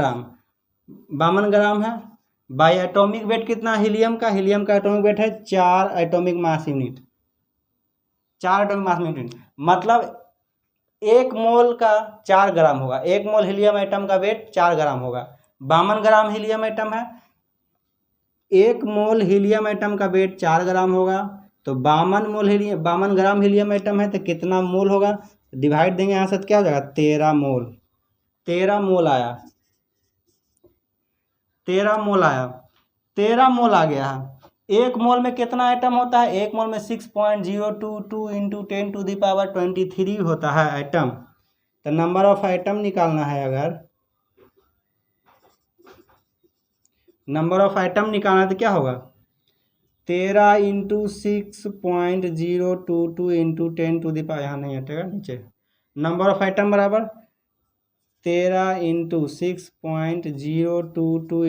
ग्राम है, बाई एटॉमिक वेट कितना हीलियम का एटॉमिक वेट है 4 atomic mass unit, 4 atomic mass unit मतलब 1 मोल का 4 ग्राम होगा। 1 मोल हीलियम एटम का वेट 4 ग्राम होगा। 52 ग्राम हीलियम एटम है, 1 मोल हीलियम एटम का वेट 4 ग्राम होगा। तो 52 ग्राम हीलियम एटम है तो कितना मोल होगा, डिवाइड देंगे यहाँ से तो क्या हो जाएगा 13 मोल। 13 मोल आया, 13 मोल आया, 13 मोल आ गया है। 1 मोल में कितना आइटम होता है, 1 मोल में 6.022 × 10⁻23 होता है आइटम। तो नंबर ऑफ आइटम निकालना है, अगर नंबर ऑफ आइटम निकालना है तो क्या होगा 13 × 6.022 × 10⁻, यहाँ नहीं हटेगा नीचे, नंबर ऑफ आइटम बराबर 13 × 6.022 ×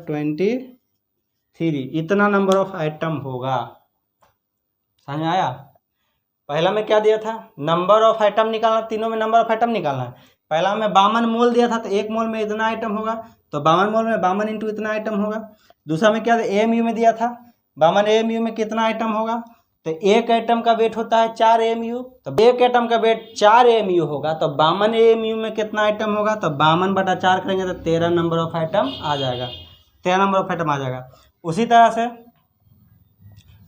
10⁻23, इतना नंबर ऑफ आइटम होगा। समझ आया। पहला में क्या दिया था, नंबर ऑफ आइटम निकालना, तीनों में नंबर ऑफ आइटम निकालना है। पहला में 52 मोल दिया था तो 1 मोल में इतना आइटम होगा, तो 52 मोल में 52 × इतना आइटम होगा। दूसरा में क्या AMU में दिया था, 52 AMU में कितना आइटम होगा, तो एक आइटम का वेट होता है 4 AMU, तो एक आइटम का वेट 4 AMU होगा। तो 52 AMU में कितना आइटम होगा, तो 52/4 करेंगे तो 13 नंबर ऑफ आइटम आ जाएगा, 13 नंबर ऑफ आइटम आ जाएगा। उसी तरह से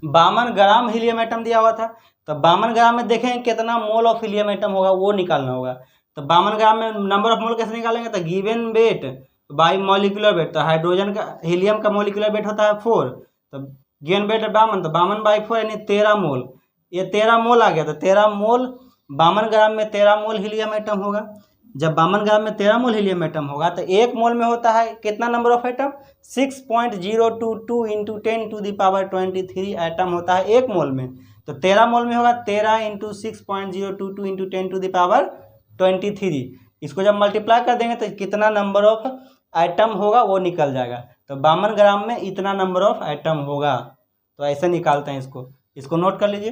52 ग्राम हीलियम एटम दिया हुआ था, तो 52 ग्राम में देखेंगे कितना मोल ऑफ हीलियम एटम होगा वो निकालना होगा। तो 52 ग्राम में नंबर ऑफ मोल कैसे निकालेंगे, तो given weight by molecular weight, तो हाइड्रोजन का हीलियम का मॉलिक्यूलर वेट होता है 4, तो गिवन वेट है 52, तो 52/4 यानी 13 मोल, ये 13 मोल आ गया। तो 13 मोल 52 ग्राम में 13 मोल हीलियम एटम होगा। जब 52 ग्राम में 13 मोल हीलियम एटम होगा तो 1 मोल में होता है कितना नंबर ऑफ एटम 6.022 × 10⁻23 एटम होता है 1 मोल में। तो 13 मोल में होगा 13 × 6.022 × 10⁻23। इसको जब मल्टीप्लाई कर देंगे तो कितना नंबर ऑफ आइटम होगा वो निकल जाएगा। तो 52 ग्राम में इतना नंबर ऑफ आइटम होगा। तो ऐसे निकालते हैं इसको नोट कर लीजिए,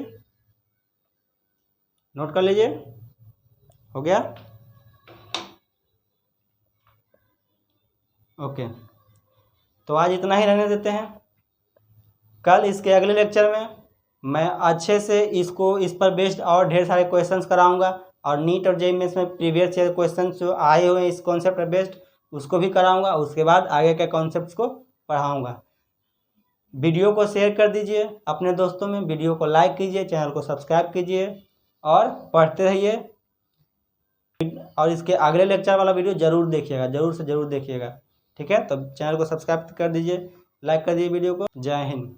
नोट कर लीजिए, हो गया। ओके, तो आज इतना ही रहने देते हैं। कल इसके अगले लेक्चर में मैं अच्छे से इस पर बेस्ड और ढेर सारे क्वेश्चंस कराऊंगा, और नीट और जेईई मेंस में प्रीवियस ईयर क्वेश्चंस जो आए हुए हैं इस कॉन्सेप्ट पर बेस्ड उसको भी कराऊंगा। उसके बाद आगे के कॉन्सेप्ट्स को पढ़ाऊंगा। वीडियो को शेयर कर दीजिए अपने दोस्तों में, वीडियो को लाइक कीजिए, चैनल को सब्सक्राइब कीजिए और पढ़ते रहिए। और इसके अगले लेक्चर वाला वीडियो ज़रूर देखिएगा, ज़रूर से ज़रूर देखिएगा। ठीक है, तो चैनल को सब्सक्राइब कर दीजिए, लाइक कर दीजिए वीडियो को। जय हिंद।